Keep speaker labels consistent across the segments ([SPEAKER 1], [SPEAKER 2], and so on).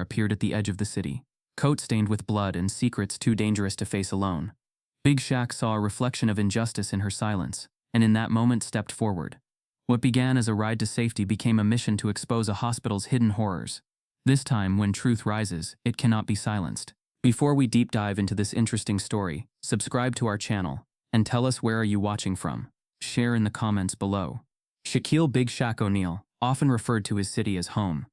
[SPEAKER 1] appeared at the edge of the city, coat stained with blood and secrets too dangerous to face alone. Big Shaq saw a reflection of injustice in her silence, and in that moment stepped forward. What began as a ride to safety became a mission to expose a hospital's hidden horrors. This time, when truth rises, it cannot be silenced. Before we deep dive into this interesting story, subscribe to our channel, and tell us where are you watching from. Share in the comments below. Shaquille Big Shaq O'Neal often referred to his city as home.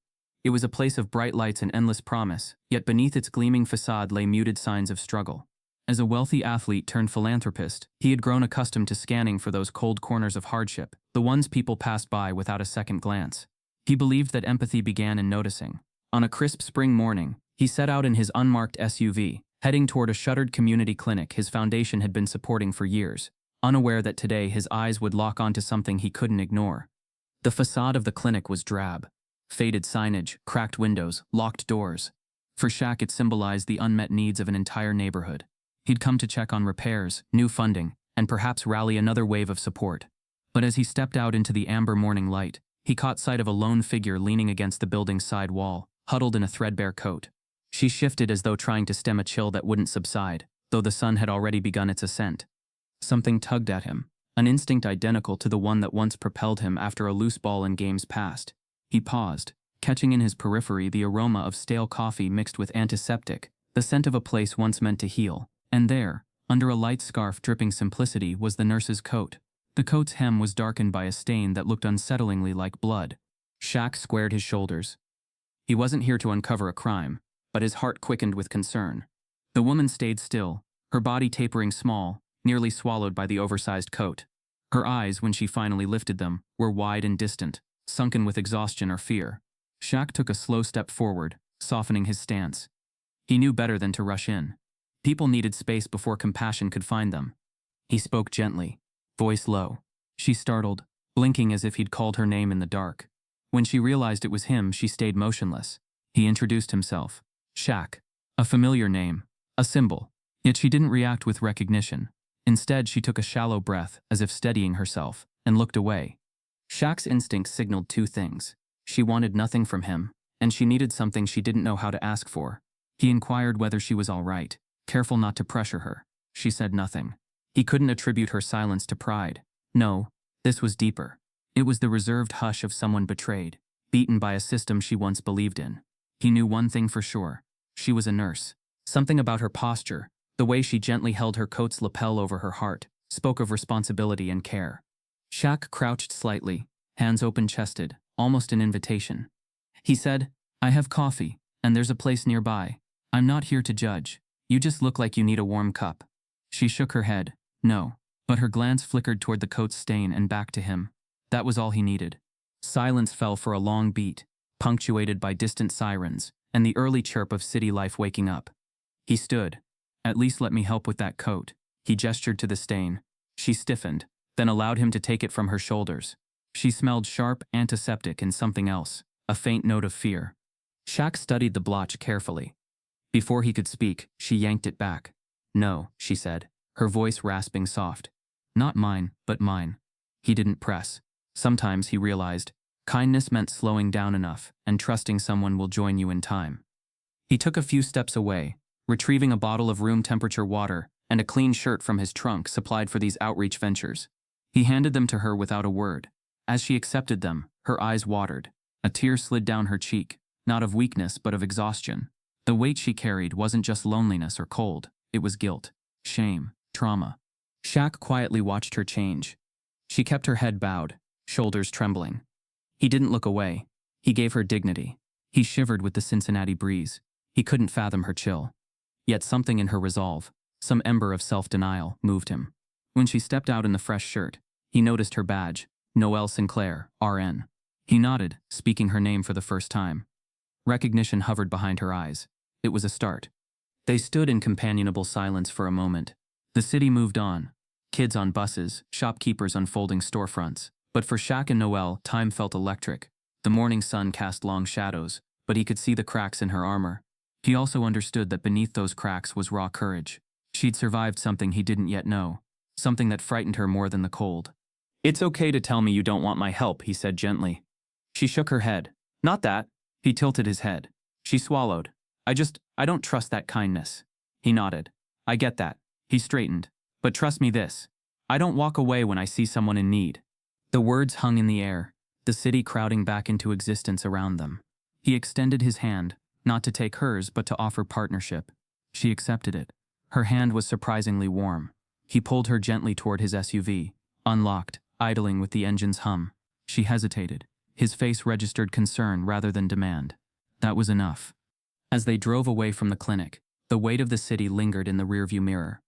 [SPEAKER 1] It was a place of bright lights and endless promise, yet beneath its gleaming facade lay muted signs of struggle. As a wealthy athlete turned philanthropist, he had grown accustomed to scanning for those cold corners of hardship, the ones people passed by without a second glance. He believed that empathy began in noticing. On a crisp spring morning, he set out in his unmarked SUV, heading toward a shuttered community clinic his foundation had been supporting for years, unaware that today his eyes would lock onto something he couldn't ignore. The facade of the clinic was drab. Faded signage, cracked windows, locked doors. For Shaq, it symbolized the unmet needs of an entire neighborhood. He'd come to check on repairs, new funding, and perhaps rally another wave of support. But as he stepped out into the amber morning light, he caught sight of a lone figure leaning against the building's side wall, huddled in a threadbare coat. She shifted as though trying to stem a chill that wouldn't subside, though the sun had already begun its ascent. Something tugged at him, an instinct identical to the one that once propelled him after a loose ball in games past. He paused, catching in his periphery the aroma of stale coffee mixed with antiseptic, the scent of a place once meant to heal. And there, under a light scarf dripping simplicity, was the nurse's coat. The coat's hem was darkened by a stain that looked unsettlingly like blood. Shaq squared his shoulders. He wasn't here to uncover a crime, but his heart quickened with concern. The woman stayed still, her body tapering small, nearly swallowed by the oversized coat. Her eyes, when she finally lifted them, were wide and distant, sunken with exhaustion or fear. Shaq took a slow step forward, softening his stance. He knew better than to rush in. People needed space before compassion could find them. He spoke gently, voice low. She startled, blinking as if he'd called her name in the dark. When she realized it was him, she stayed motionless. He introduced himself. Shaq. A familiar name, a symbol. Yet she didn't react with recognition. Instead, she took a shallow breath, as if steadying herself, and looked away. Shaq's instinct signaled two things. She wanted nothing from him, and she needed something she didn't know how to ask for. He inquired whether she was all right, careful not to pressure her. She said nothing. He couldn't attribute her silence to pride. No, this was deeper. It was the reserved hush of someone betrayed, beaten by a system she once believed in. He knew one thing for sure. She was a nurse. Something about her posture, the way she gently held her coat's lapel over her heart, spoke of responsibility and care. Shaq crouched slightly, hands open-chested, almost an invitation. He said, "I have coffee, and there's a place nearby. I'm not here to judge. You just look like you need a warm cup." She shook her head. No. But her glance flickered toward the coat's stain and back to him. That was all he needed. Silence fell for a long beat, punctuated by distant sirens and the early chirp of city life waking up. He stood. "At least let me help with that coat." He gestured to the stain. She stiffened, then allowed him to take it from her shoulders. She smelled sharp, antiseptic, and something else, a faint note of fear. Shaq studied the blotch carefully. Before he could speak, she yanked it back. "No," she said, her voice rasping soft. "Not mine, but mine." He didn't press. Sometimes, he realized, kindness meant slowing down enough and trusting someone will join you in time. He took a few steps away, retrieving a bottle of room-temperature water and a clean shirt from his trunk supplied for these outreach ventures. He handed them to her without a word. As she accepted them, her eyes watered. A tear slid down her cheek, not of weakness but of exhaustion. The weight she carried wasn't just loneliness or cold, it was guilt, shame, trauma. Shaq quietly watched her change. She kept her head bowed, shoulders trembling. He didn't look away. He gave her dignity. He shivered with the Cincinnati breeze. He couldn't fathom her chill. Yet something in her resolve, some ember of self-denial, moved him. When she stepped out in the fresh shirt, he noticed her badge, Noelle Sinclair, RN. He nodded, speaking her name for the first time. Recognition hovered behind her eyes. It was a start. They stood in companionable silence for a moment. The city moved on. Kids on buses, shopkeepers unfolding storefronts. But for Shaq and Noelle, time felt electric. The morning sun cast long shadows, but he could see the cracks in her armor. He also understood that beneath those cracks was raw courage. She'd survived something he didn't yet know, something that frightened her more than the cold. "It's okay to tell me you don't want my help," he said gently. She shook her head. "Not that." He tilted his head. She swallowed. I don't trust that kindness. He nodded. I get that. He straightened. But trust me this. I don't walk away when I see someone in need. The words hung in the air, the city crowding back into existence around them. He extended his hand, not to take hers but to offer partnership. She accepted it. Her hand was surprisingly warm. He pulled her gently toward his SUV, unlocked, idling with the engine's hum. She hesitated. His face registered concern rather than demand. That was enough. As they drove away from the clinic, the weight of the city lingered in the rearview mirror.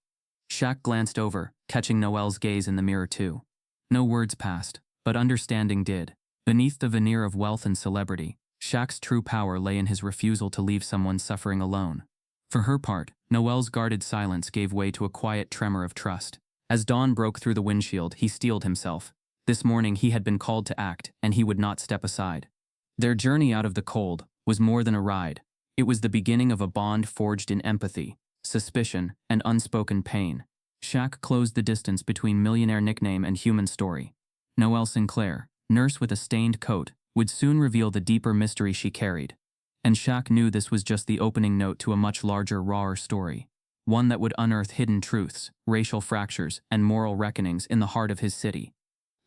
[SPEAKER 1] Shaq glanced over, catching Noelle's gaze in the mirror too. No words passed, but understanding did. Beneath the veneer of wealth and celebrity, Shaq's true power lay in his refusal to leave someone suffering alone. For her part, Noelle's guarded silence gave way to a quiet tremor of trust. As dawn broke through the windshield, he steeled himself. This morning he had been called to act, and he would not step aside. Their journey out of the cold was more than a ride. It was the beginning of a bond forged in empathy, suspicion, and unspoken pain. Shaq closed the distance between millionaire nickname and human story. Noelle Sinclair, nurse with a stained coat, would soon reveal the deeper mystery she carried. And Shaq knew this was just the opening note to a much larger, rawer story. One that would unearth hidden truths, racial fractures, and moral reckonings in the heart of his city.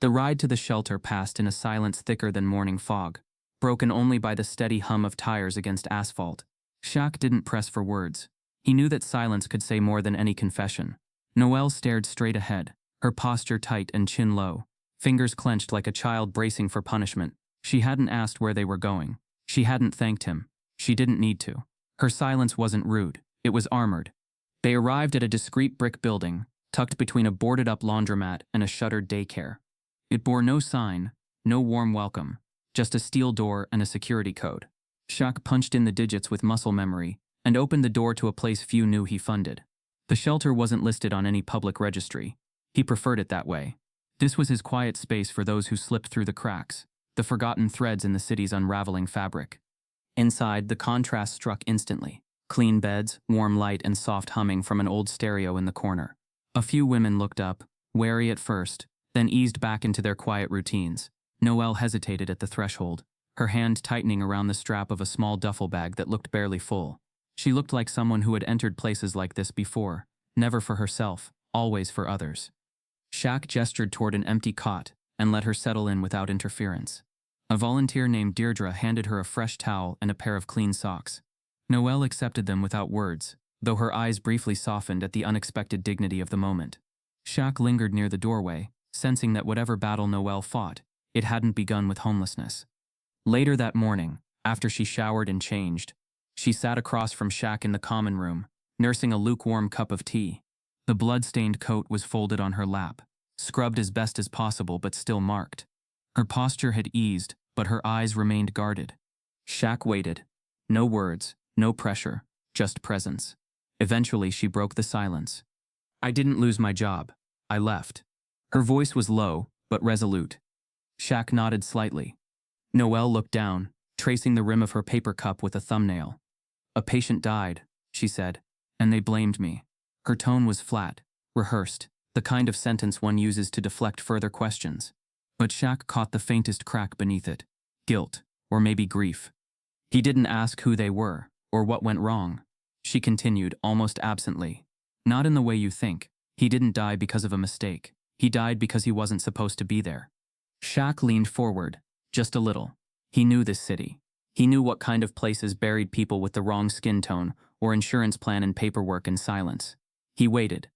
[SPEAKER 1] The ride to the shelter passed in a silence thicker than morning fog, broken only by the steady hum of tires against asphalt. Shaq didn't press for words. He knew that silence could say more than any confession. Noelle stared straight ahead, her posture tight and chin low, fingers clenched like a child bracing for punishment. She hadn't asked where they were going. She hadn't thanked him. She didn't need to. Her silence wasn't rude. It was armored. They arrived at a discreet brick building, tucked between a boarded-up laundromat and a shuttered daycare. It bore no sign, no warm welcome, just a steel door and a security code. Shaq punched in the digits with muscle memory and opened the door to a place few knew he funded. The shelter wasn't listed on any public registry. He preferred it that way. This was his quiet space for those who slipped through the cracks, the forgotten threads in the city's unraveling fabric. Inside, the contrast struck instantly. Clean beds, warm light, and soft humming from an old stereo in the corner. A few women looked up, wary at first, then eased back into their quiet routines. Noelle hesitated at the threshold, her hand tightening around the strap of a small duffel bag that looked barely full. She looked like someone who had entered places like this before, never for herself, always for others. Shaq gestured toward an empty cot and let her settle in without interference. A volunteer named Deirdre handed her a fresh towel and a pair of clean socks. Noelle accepted them without words, though her eyes briefly softened at the unexpected dignity of the moment. Shaq lingered near the doorway, sensing that whatever battle Noelle fought, it hadn't begun with homelessness. Later that morning, after she showered and changed, she sat across from Shaq in the common room, nursing a lukewarm cup of tea. The blood-stained coat was folded on her lap, scrubbed as best as possible but still marked. Her posture had eased, but her eyes remained guarded. Shaq waited. No words, no pressure, just presence. Eventually, she broke the silence. I didn't lose my job. I left. Her voice was low, but resolute. Shaq nodded slightly. Noelle looked down, tracing the rim of her paper cup with a thumbnail. A patient died, she said, and they blamed me. Her tone was flat, rehearsed, the kind of sentence one uses to deflect further questions. But Shaq caught the faintest crack beneath it. Guilt, or maybe grief. He didn't ask who they were, or what went wrong. She continued, almost absently. Not in the way you think. He didn't die because of a mistake. He died because he wasn't supposed to be there. Shaq leaned forward, just a little. He knew this city. He knew what kind of places buried people with the wrong skin tone or insurance plan and paperwork in silence. He waited.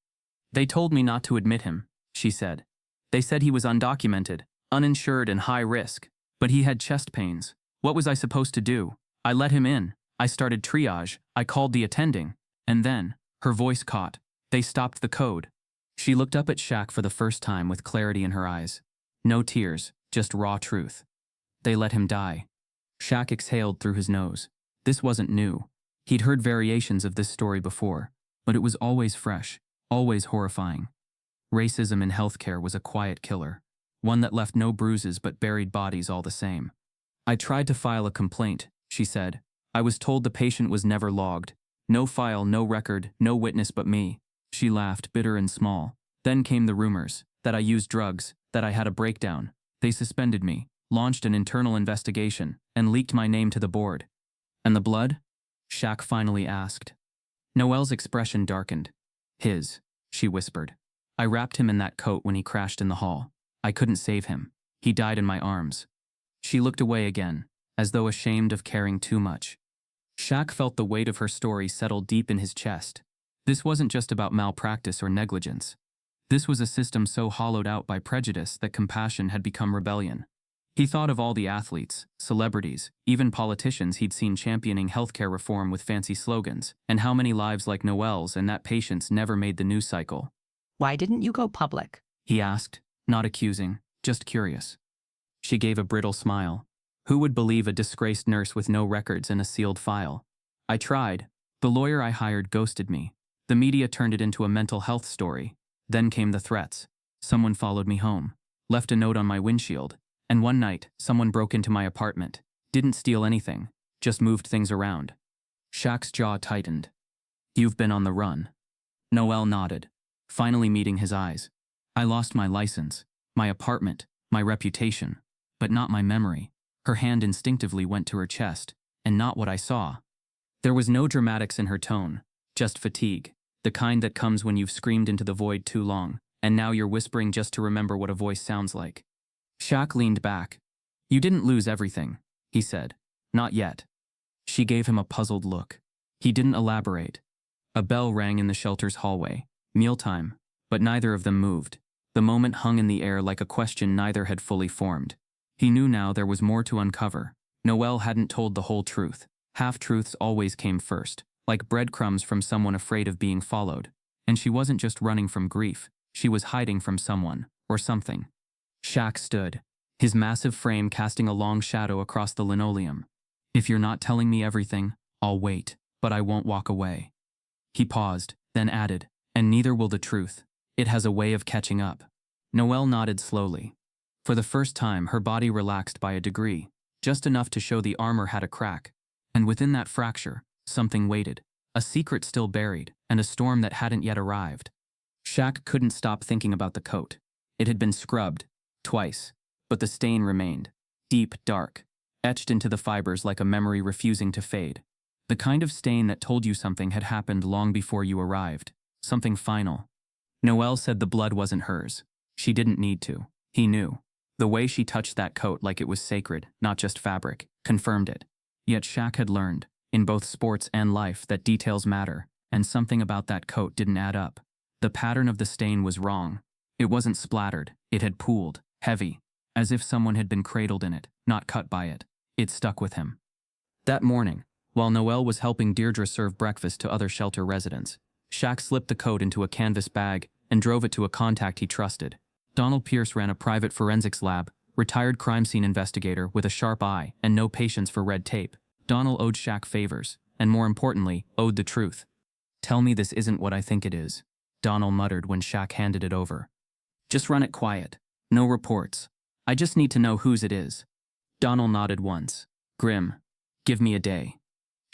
[SPEAKER 1] They told me not to admit him, she said. They said he was undocumented, uninsured and high risk, but he had chest pains. What was I supposed to do? I let him in. I started triage. I called the attending. And then, her voice caught. They stopped the code. She looked up at Shaq for the first time with clarity in her eyes. No tears, just raw truth. They let him die. Shaq exhaled through his nose. This wasn't new. He'd heard variations of this story before, but it was always fresh, always horrifying. Racism in healthcare was a quiet killer, one that left no bruises but buried bodies all the same. I tried to file a complaint, she said. I was told the patient was never logged. No file, no record, no witness but me. She laughed, bitter and small. Then came the rumors, that I used drugs, that I had a breakdown. They suspended me, launched an internal investigation, and leaked my name to the board. And the blood? Shaq finally asked. Noelle's expression darkened. His, she whispered. I wrapped him in that coat when he crashed in the hall. I couldn't save him. He died in my arms. She looked away again, as though ashamed of caring too much. Shaq felt the weight of her story settle deep in his chest. This wasn't just about malpractice or negligence. This was a system so hollowed out by prejudice that compassion had become rebellion. He thought of all the athletes, celebrities, even politicians he'd seen championing healthcare reform with fancy slogans, and how many lives like Noelle's and that patient's never made the news cycle.
[SPEAKER 2] Why didn't you go public?
[SPEAKER 1] He asked, not accusing, just curious. She gave a brittle smile. Who would believe a disgraced nurse with no records and a sealed file? I tried. The lawyer I hired ghosted me. The media turned it into a mental health story. Then came the threats. Someone followed me home, left a note on my windshield, and one night, someone broke into my apartment. Didn't steal anything, just moved things around. Shaq's jaw tightened. You've been on the run. Noelle nodded, finally meeting his eyes. I lost my license, my apartment, my reputation, but not my memory. Her hand instinctively went to her chest, and not what I saw. There was no dramatics in her tone, just fatigue, the kind that comes when you've screamed into the void too long, and now you're whispering just to remember what a voice sounds like. Shaq leaned back. You didn't lose everything, he said. Not yet. She gave him a puzzled look. He didn't elaborate. A bell rang in the shelter's hallway. Mealtime, but neither of them moved. The moment hung in the air like a question neither had fully formed. He knew now there was more to uncover. Noelle hadn't told the whole truth. Half-truths always came first, like breadcrumbs from someone afraid of being followed. And she wasn't just running from grief. She was hiding from someone, or something. Shaq stood, his massive frame casting a long shadow across the linoleum. If you're not telling me everything, I'll wait, but I won't walk away. He paused, then added, and neither will the truth. It has a way of catching up. Noelle nodded slowly. For the first time, her body relaxed by a degree, just enough to show the armor had a crack. And within that fracture, something waited, a secret still buried, and a storm that hadn't yet arrived. Shaq couldn't stop thinking about the coat. It had been scrubbed, twice, but the stain remained, deep, dark, etched into the fibers like a memory refusing to fade. The kind of stain that told you something had happened long before you arrived, something final. Noelle said the blood wasn't hers. She didn't need to. He knew. The way she touched that coat like it was sacred, not just fabric, confirmed it. Yet Shaq had learned, in both sports and life, that details matter, and something about that coat didn't add up. The pattern of the stain was wrong. It wasn't splattered. It had pooled, heavy, as if someone had been cradled in it, not cut by it. It stuck with him. That morning, while Noelle was helping Deirdre serve breakfast to other shelter residents, Shaq slipped the coat into a canvas bag and drove it to a contact he trusted. Donald Pierce ran a private forensics lab, retired crime scene investigator with a sharp eye and no patience for red tape. Donald owed Shaq favors, and more importantly, owed the truth. Tell me this isn't what I think it is, Donald muttered when Shaq handed it over. Just run it quiet. No reports. I just need to know whose it is. Donald nodded once. Grim. Give me a day.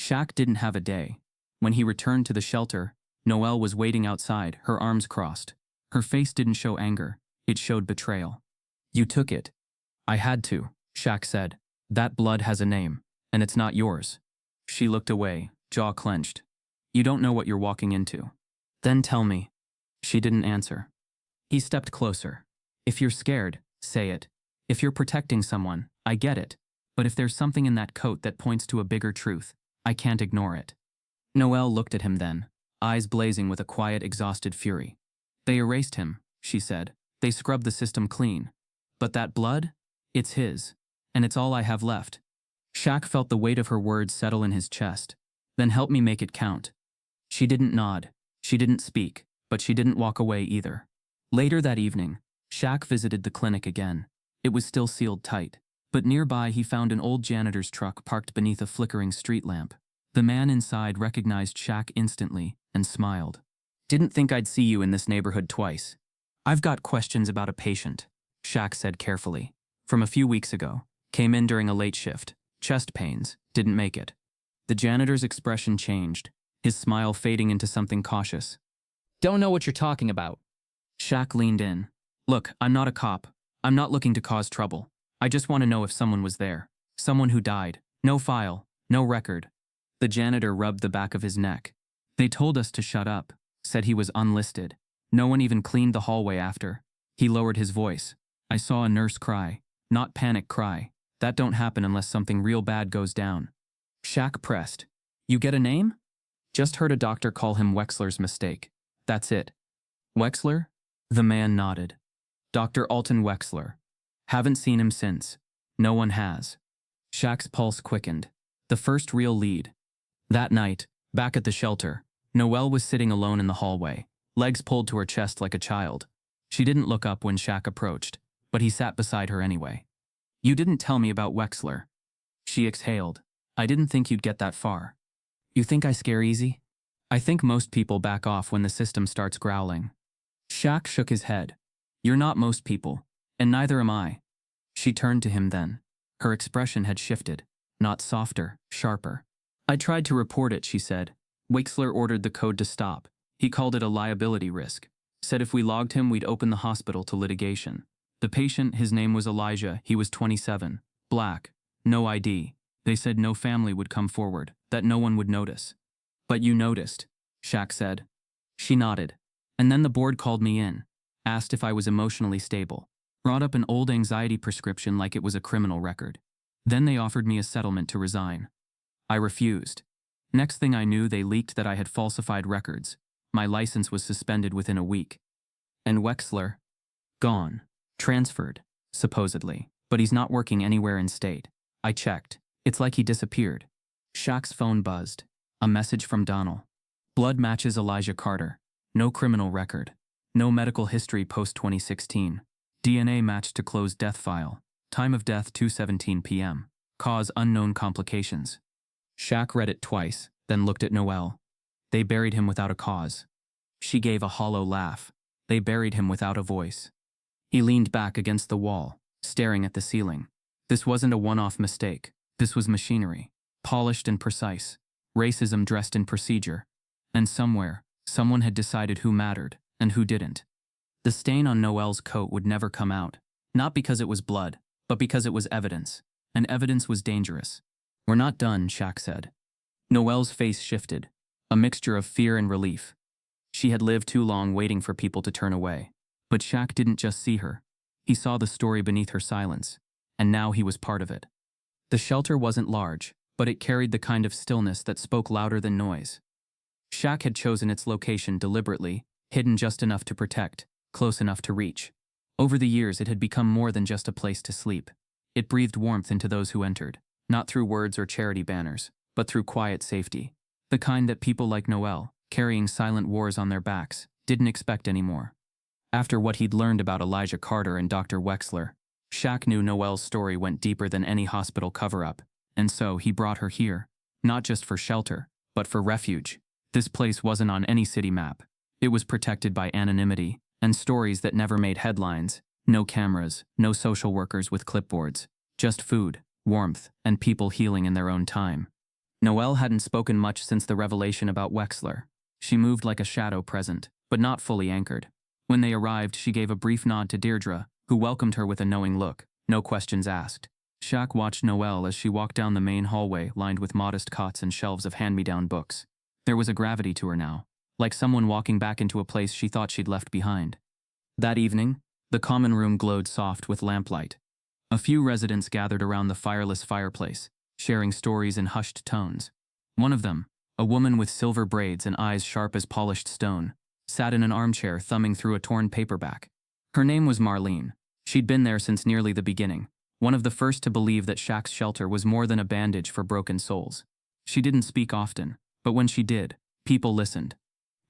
[SPEAKER 1] Shaq didn't have a day. When he returned to the shelter, Noelle was waiting outside, her arms crossed. Her face didn't show anger. It showed betrayal. You took it. I had to, Shaq said. That blood has a name, and it's not yours. She looked away, jaw clenched. You don't know what you're walking into. Then tell me. She didn't answer. He stepped closer. If you're scared, say it. If you're protecting someone, I get it. But if there's something in that coat that points to a bigger truth, I can't ignore it. Noelle looked at him then, eyes blazing with a quiet, exhausted fury. They erased him, she said. They scrubbed the system clean. But that blood? It's his. And it's all I have left. Shaq felt the weight of her words settle in his chest. Then help me make it count. She didn't nod. She didn't speak. But she didn't walk away either. Later that evening, Shaq visited the clinic again. It was still sealed tight. But nearby he found an old janitor's truck parked beneath a flickering street lamp. The man inside recognized Shaq instantly and smiled. Didn't think I'd see you in this neighborhood twice. I've got questions about a patient, Shaq said carefully. From a few weeks ago. Came in during a late shift. Chest pains. Didn't make it. The janitor's expression changed, his smile fading into something cautious. Don't know what you're talking about. Shaq leaned in. Look, I'm not a cop. I'm not looking to cause trouble. I just want to know if someone was there. Someone who died. No file. No record. The janitor rubbed the back of his neck. They told us to shut up, said he was unlisted. No one even cleaned the hallway after. He lowered his voice. I saw a nurse cry. Not panic cry. That don't happen unless something real bad goes down. Shaq pressed. You get a name? Just heard a doctor call him Wexler's mistake. That's it. Wexler? The man nodded. Dr. Alton Wexler. Haven't seen him since. No one has. Shaq's pulse quickened. The first real lead. That night, back at the shelter, Noelle was sitting alone in the hallway, legs pulled to her chest like a child. She didn't look up when Shaq approached, but he sat beside her anyway. You didn't tell me about Wexler. She exhaled. I didn't think you'd get that far. You think I scare easy? I think most people back off when the system starts growling. Shaq shook his head. You're not most people, and neither am I. She turned to him then. Her expression had shifted, not softer, sharper. I tried to report it, she said. Wexler ordered the code to stop. He called it a liability risk. Said if we logged him, we'd open the hospital to litigation. The patient, his name was Elijah, he was 27, black, no ID. They said no family would come forward, that no one would notice. But you noticed, Shaq said. She nodded. And then the board called me in, asked if I was emotionally stable, brought up an old anxiety prescription like it was a criminal record. Then they offered me a settlement to resign. I refused. Next thing I knew, they leaked that I had falsified records. My license was suspended within a week. And Wexler? Gone. Transferred, supposedly. But he's not working anywhere in state. I checked. It's like he disappeared. Shaq's phone buzzed. A message from Donald. Blood matches Elijah Carter. No criminal record. No medical history post-2016. DNA matched to closed death file. Time of death 2:17 p.m. Cause unknown complications. Shaq read it twice, then looked at Noelle. They buried him without a cause. She gave a hollow laugh. They buried him without a voice. He leaned back against the wall, staring at the ceiling. This wasn't a one-off mistake. This was machinery. Polished and precise. Racism dressed in procedure. And somewhere, someone had decided who mattered and who didn't. The stain on Noelle's coat would never come out. Not because it was blood, but because it was evidence. And evidence was dangerous. We're not done, Shaq said. Noelle's face shifted, a mixture of fear and relief. She had lived too long waiting for people to turn away. But Shaq didn't just see her. He saw the story beneath her silence, and now he was part of it. The shelter wasn't large, but it carried the kind of stillness that spoke louder than noise. Shaq had chosen its location deliberately, hidden just enough to protect, close enough to reach. Over the years, it had become more than just a place to sleep. It breathed warmth into those who entered, not through words or charity banners, but through quiet safety. The kind that people like Noelle, carrying silent wars on their backs, didn't expect anymore. After what he'd learned about Elijah Carter and Dr. Wexler, Shaq knew Noelle's story went deeper than any hospital cover-up, and so he brought her here, not just for shelter, but for refuge. This place wasn't on any city map. It was protected by anonymity and stories that never made headlines. No cameras, no social workers with clipboards, just food, warmth, and people healing in their own time. Noelle hadn't spoken much since the revelation about Wexler. She moved like a shadow present, but not fully anchored. When they arrived, she gave a brief nod to Deirdre, who welcomed her with a knowing look, no questions asked. Shaq watched Noelle as she walked down the main hallway lined with modest cots and shelves of hand-me-down books. There was a gravity to her now, like someone walking back into a place she thought she'd left behind. That evening, the common room glowed soft with lamplight. A few residents gathered around the fireless fireplace, sharing stories in hushed tones. One of them, a woman with silver braids and eyes sharp as polished stone, sat in an armchair thumbing through a torn paperback. Her name was Marlene. She'd been there since nearly the beginning, one of the first to believe that Shaq's shelter was more than a bandage for broken souls. She didn't speak often, but when she did, people listened.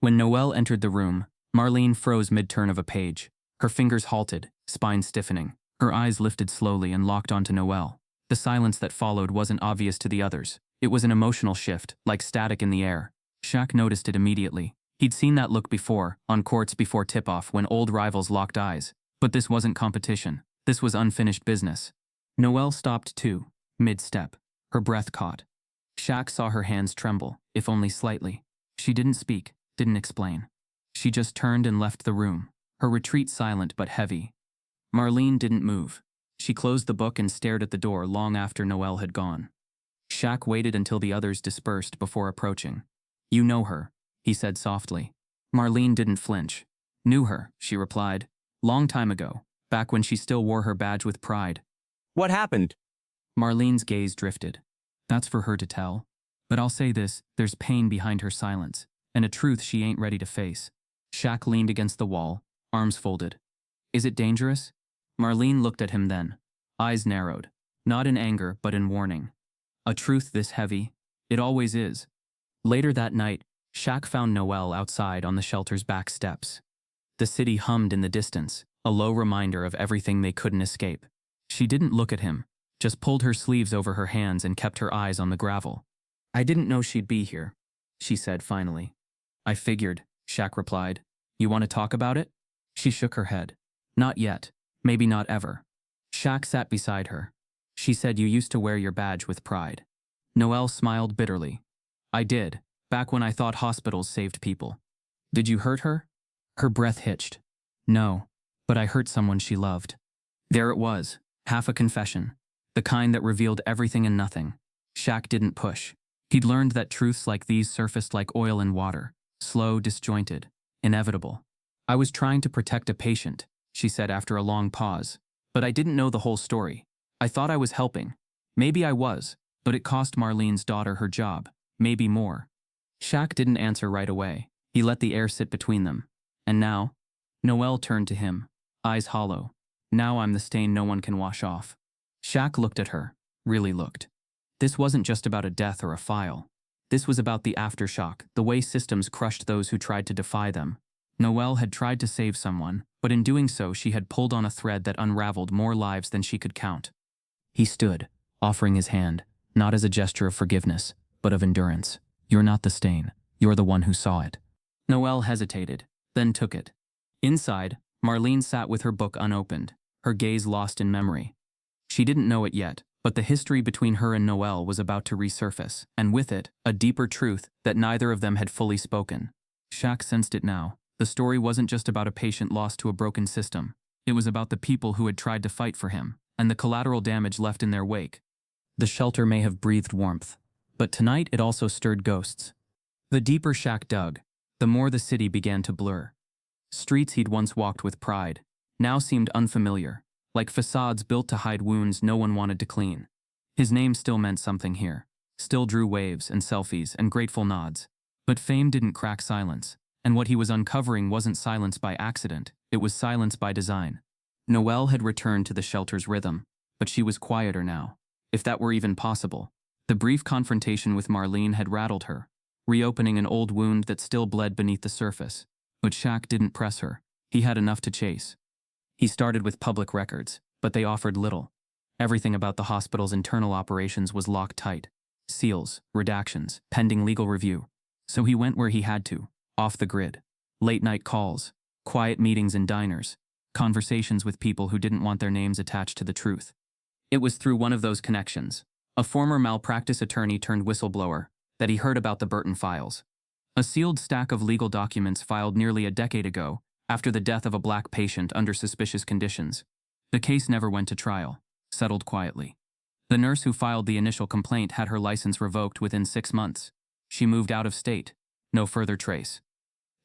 [SPEAKER 1] When Noelle entered the room, Marlene froze mid-turn of a page. Her fingers halted, spine stiffening. Her eyes lifted slowly and locked onto Noelle. The silence that followed wasn't obvious to the others. It was an emotional shift, like static in the air. Shaq noticed it immediately. He'd seen that look before, on courts before tip-off when old rivals locked eyes. But this wasn't competition. This was unfinished business. Noelle stopped too, mid-step. Her breath caught. Shaq saw her hands tremble, if only slightly. She didn't speak, didn't explain. She just turned and left the room, her retreat silent but heavy. Marlene didn't move. She closed the book and stared at the door long after Noelle had gone. Shaq waited until the others dispersed before approaching. "You know her," he said softly. Marlene didn't flinch. "Knew her," she replied. "Long time ago, back when she still wore her badge with pride."
[SPEAKER 3] What happened?
[SPEAKER 1] Marlene's gaze drifted. "That's for her to tell. But I'll say this, there's pain behind her silence, and a truth she ain't ready to face." Shaq leaned against the wall, arms folded. "Is it dangerous?" Marlene looked at him then, eyes narrowed, not in anger but in warning. "A truth this heavy? It always is." Later that night, Shaq found Noelle outside on the shelter's back steps. The city hummed in the distance, a low reminder of everything they couldn't escape. She didn't look at him, just pulled her sleeves over her hands and kept her eyes on the gravel. "I didn't know she'd be here," she said finally. "I figured," Shaq replied. "You want to talk about it?" She shook her head. "Not yet. Maybe not ever." Shaq sat beside her. "She said you used to wear your badge with pride." Noelle smiled bitterly. "I did, back when I thought hospitals saved people." "Did you hurt her?" Her breath hitched. "No, but I hurt someone she loved." There it was, half a confession, the kind that revealed everything and nothing. Shaq didn't push. He'd learned that truths like these surfaced like oil in water, slow, disjointed, inevitable. "I was trying to protect a patient," she said after a long pause, "but I didn't know the whole story. I thought I was helping. Maybe I was, but it cost Marlene's daughter her job, maybe more." Shaq didn't answer right away. He let the air sit between them. "And now?" Noelle turned to him, eyes hollow. "Now I'm the stain no one can wash off." Shaq looked at her, really looked. This wasn't just about a death or a file. This was about the aftershock, the way systems crushed those who tried to defy them. Noelle had tried to save someone, but in doing so she had pulled on a thread that unraveled more lives than she could count. He stood, offering his hand, not as a gesture of forgiveness, but of endurance. "You're not the stain. You're the one who saw it." Noelle hesitated, then took it. Inside, Marlene sat with her book unopened, her gaze lost in memory. She didn't know it yet, but the history between her and Noelle was about to resurface, and with it, a deeper truth that neither of them had fully spoken. Shaq sensed it now. The story wasn't just about a patient lost to a broken system. It was about the people who had tried to fight for him, and the collateral damage left in their wake. The shelter may have breathed warmth, but tonight it also stirred ghosts. The deeper Shaq dug, the more the city began to blur. Streets he'd once walked with pride now seemed unfamiliar, like facades built to hide wounds no one wanted to clean. His name still meant something here, still drew waves and selfies and grateful nods. But fame didn't crack silence, and what he was uncovering wasn't silence by accident, it was silence by design. Noelle had returned to the shelter's rhythm, but she was quieter now, if that were even possible. The brief confrontation with Marlene had rattled her, reopening an old wound that still bled beneath the surface. But Shaq didn't press her. He had enough to chase. He started with public records, but they offered little. Everything about the hospital's internal operations was locked tight. Seals, redactions, pending legal review. So he went where he had to, off the grid. Late-night calls, quiet meetings in diners, conversations with people who didn't want their names attached to the truth. It was through one of those connections, a former malpractice attorney turned whistleblower, that he heard about the Burton files. A sealed stack of legal documents filed nearly a decade ago, after the death of a black patient under suspicious conditions. The case never went to trial, settled quietly. The nurse who filed the initial complaint had her license revoked within 6 months. She moved out of state. No further trace.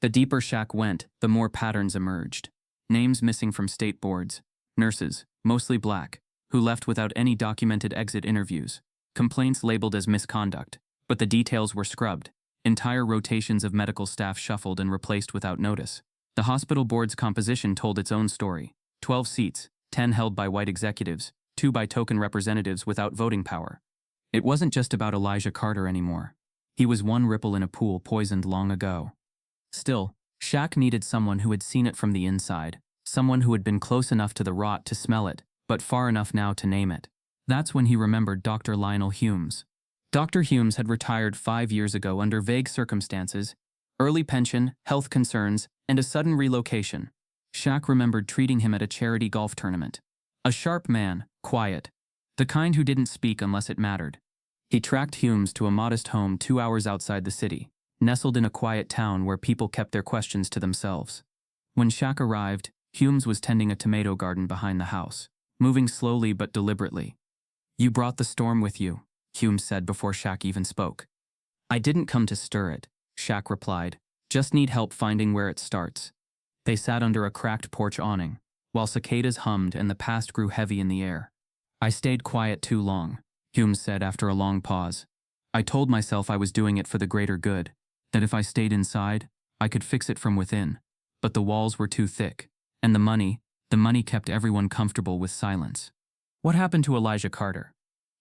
[SPEAKER 1] The deeper Shaq went, the more patterns emerged. Names missing from state boards. Nurses, mostly black, who left without any documented exit interviews. Complaints labeled as misconduct, but the details were scrubbed. Entire rotations of medical staff shuffled and replaced without notice. The hospital board's composition told its own story. 12 seats, 10 held by white executives, 2 by token representatives without voting power. It wasn't just about Elijah Carter anymore. He was one ripple in a pool poisoned long ago. Still, Shaq needed someone who had seen it from the inside, someone who had been close enough to the rot to smell it, but far enough now to name it. That's when he remembered Dr. Lionel Humes. Dr. Humes had retired 5 years ago under vague circumstances, early pension, health concerns, and a sudden relocation. Shaq remembered treating him at a charity golf tournament. A sharp man, quiet, the kind who didn't speak unless it mattered. He tracked Humes to a modest home 2 hours outside the city, nestled in a quiet town where people kept their questions to themselves. When Shaq arrived, Humes was tending a tomato garden behind the house, moving slowly but deliberately. "You brought the storm with you," Hume said before Shaq even spoke. I didn't come to stir it, Shaq replied. Just need help finding where it starts. They sat under a cracked porch awning, while cicadas hummed and the past grew heavy in the air. I stayed quiet too long, Hume said after a long pause. I told myself I was doing it for the greater good, that if I stayed inside, I could fix it from within. But the walls were too thick, and the money kept everyone comfortable with silence. What happened to Elijah Carter?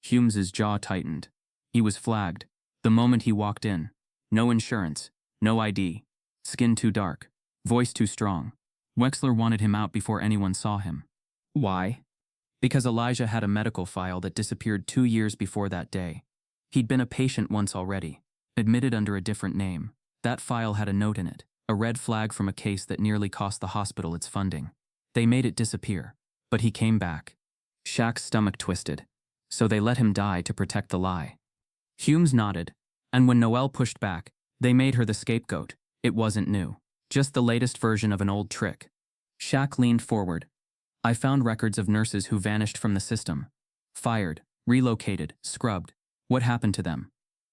[SPEAKER 1] Hume's jaw tightened. He was flagged. The moment he walked in. No insurance, no ID, skin too dark, voice too strong. Wexler wanted him out before anyone saw him. Why? Because Elijah had a medical file that disappeared 2 years before that day. He'd been a patient once already, admitted under a different name. That file had a note in it, a red flag from a case that nearly cost the hospital its funding. They made it disappear, but he came back. Shaq's stomach twisted. So they let him die to protect the lie. Humes nodded, and when Noelle pushed back, they made her the scapegoat. It wasn't new, just the latest version of an old trick. Shaq leaned forward. I found records of nurses who vanished from the system. Fired, relocated, scrubbed. What happened to them?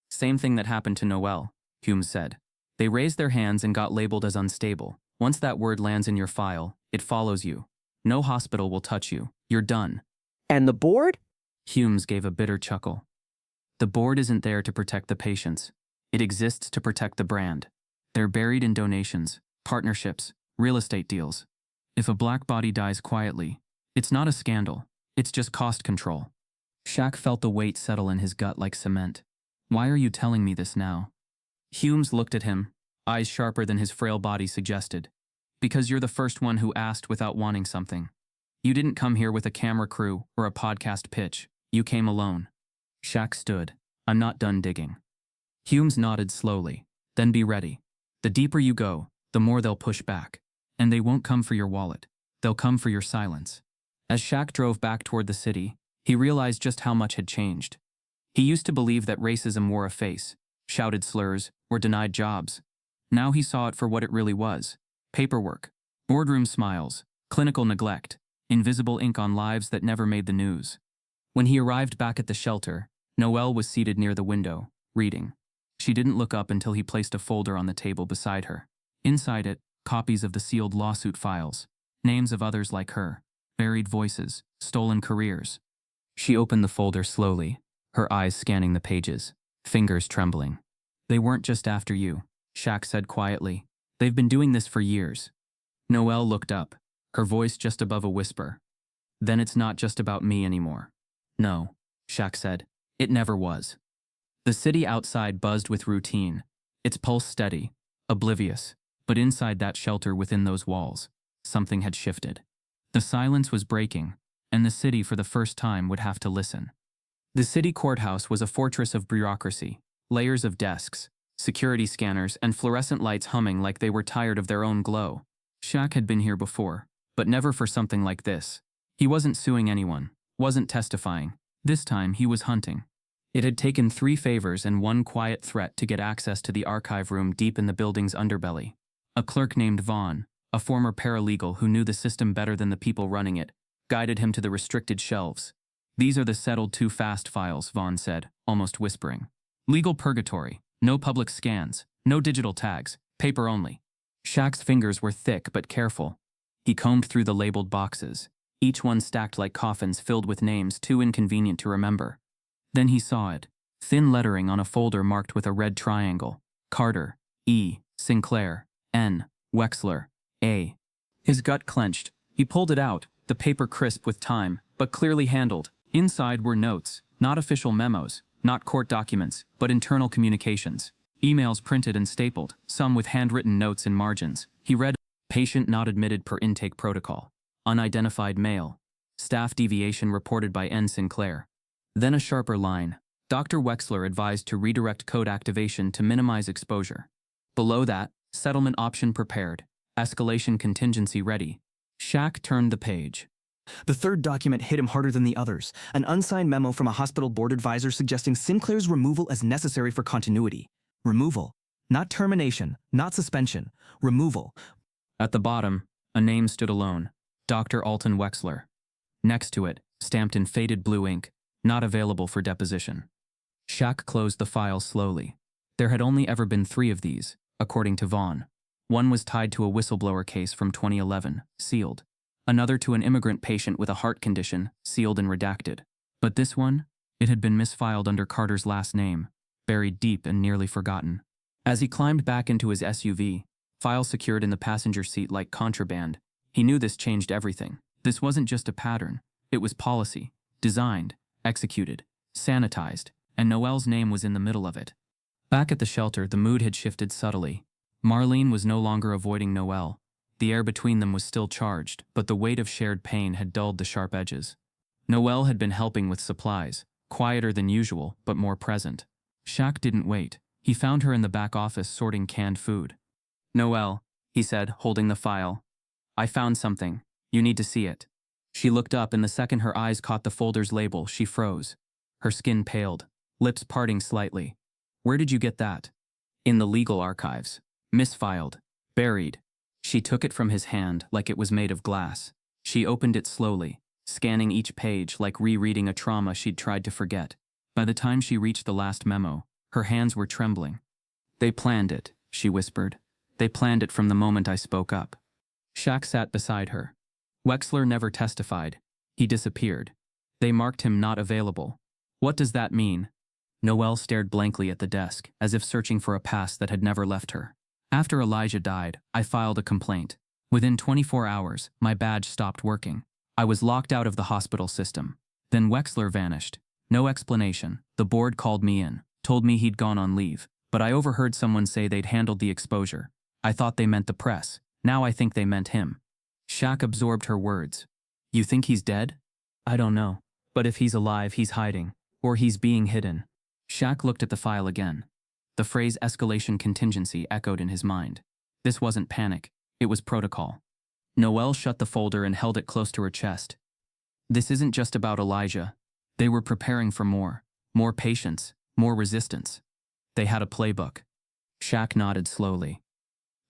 [SPEAKER 1] Same thing that happened to Noelle, Humes said. They raised their hands and got labeled as unstable. Once that word lands in your file, it follows you. No hospital will touch you. You're done.
[SPEAKER 3] And the board?
[SPEAKER 1] Humes gave a bitter chuckle. The board isn't there to protect the patients. It exists to protect the brand. They're buried in donations, partnerships, real estate deals. If a black body dies quietly, it's not a scandal. It's just cost control. Shaq felt the weight settle in his gut like cement. Why are you telling me this now? Humes looked at him, eyes sharper than his frail body suggested. Because you're the first one who asked without wanting something. You didn't come here with a camera crew or a podcast pitch. You came alone. Shaq stood. I'm not done digging. Humes nodded slowly. Then be ready. The deeper you go, the more they'll push back. And they won't come for your wallet. They'll come for your silence. As Shaq drove back toward the city, he realized just how much had changed. He used to believe that racism wore a face, shouted slurs, or denied jobs. Now he saw it for what it really was. Paperwork, boardroom smiles, clinical neglect, invisible ink on lives that never made the news. When he arrived back at the shelter, Noelle was seated near the window, reading. She didn't look up until he placed a folder on the table beside her. Inside it, copies of the sealed lawsuit files, names of others like her, buried voices, stolen careers. She opened the folder slowly, her eyes scanning the pages, fingers trembling. They weren't just after you, Shaq said quietly. They've been doing this for years. Noelle looked up, her voice just above a whisper. Then it's not just about me anymore. No, Shaq said. It never was. The city outside buzzed with routine, its pulse steady, oblivious, but inside that shelter within those walls, something had shifted. The silence was breaking, and the city for the first time would have to listen. The city courthouse was a fortress of bureaucracy, layers of desks, security scanners, and fluorescent lights humming like they were tired of their own glow. Shaq had been here before, but never for something like this. He wasn't suing anyone, wasn't testifying. This time he was hunting. It had taken 3 favors and 1 quiet threat to get access to the archive room deep in the building's underbelly. A clerk named Vaughn, a former paralegal who knew the system better than the people running it, guided him to the restricted shelves. These are the settled too fast files, Vaughn said, almost whispering. Legal purgatory, no public scans, no digital tags, paper only. Shaq's fingers were thick but careful. He combed through the labeled boxes, each one stacked like coffins filled with names too inconvenient to remember. Then he saw it, thin lettering on a folder marked with a red triangle. Carter, E, Sinclair, N, Wexler, A. His gut clenched. He pulled it out, the paper crisp with time, but clearly handled. Inside were notes, not official memos, not court documents, but internal communications. Emails printed and stapled, some with handwritten notes in margins. He read, patient not admitted per intake protocol. Unidentified male. Staff deviation reported by N. Sinclair. Then a sharper line. Dr. Wexler advised to redirect code activation to minimize exposure. Below that, settlement option prepared. Escalation contingency ready. Shaq turned the page.
[SPEAKER 4] The third document hit him harder than the others, an unsigned memo from a hospital board advisor suggesting Sinclair's removal as necessary for continuity. Removal. Not termination, not suspension. Removal.
[SPEAKER 1] At the bottom, a name stood alone. Dr. Alton Wexler. Next to it, stamped in faded blue ink, not available for deposition. Shaq closed the file slowly. There had only ever been 3 of these, according to Vaughn. One was tied to a whistleblower case from 2011, sealed. Another to an immigrant patient with a heart condition, sealed and redacted. But this one? It had been misfiled under Carter's last name, buried deep and nearly forgotten. As he climbed back into his SUV, file secured in the passenger seat like contraband, he knew this changed everything. This wasn't just a pattern. It was policy. Designed, executed, sanitized, and Noelle's name was in the middle of it. Back at the shelter, the mood had shifted subtly. Marlene was no longer avoiding Noelle. The air between them was still charged, but the weight of shared pain had dulled the sharp edges. Noelle had been helping with supplies, quieter than usual, but more present. Shaq didn't wait. He found her in the back office sorting canned food. "Noelle," he said, holding the file. "I found something. You need to see it." She looked up, and the second her eyes caught the folder's label, she froze. Her skin paled, lips parting slightly. "Where did you get that?" "In the legal archives. Misfiled. Buried." She took it from his hand like it was made of glass. She opened it slowly, scanning each page like rereading a trauma she'd tried to forget. By the time she reached the last memo, her hands were trembling. "They planned it," she whispered. "They planned it from the moment I spoke up." Shaq sat beside her. Wexler never testified. He disappeared. They marked him not available. What does that mean? Noelle stared blankly at the desk, as if searching for a past that had never left her. "After Elijah died, I filed a complaint. Within 24 hours, my badge stopped working. I was locked out of the hospital system. Then Wexler vanished. No explanation. The board called me in, told me he'd gone on leave, but I overheard someone say they'd handled the exposure. I thought they meant the press. Now I think they meant him." Shaq absorbed her words. "You think he's dead?" "I don't know. But if he's alive, he's hiding. Or he's being hidden." Shaq looked at the file again. The phrase escalation contingency echoed in his mind. This wasn't panic. It was protocol. Noelle shut the folder and held it close to her chest. This isn't just about Elijah. They were preparing for more. More patience. More resistance. They had a playbook. Shaq nodded slowly.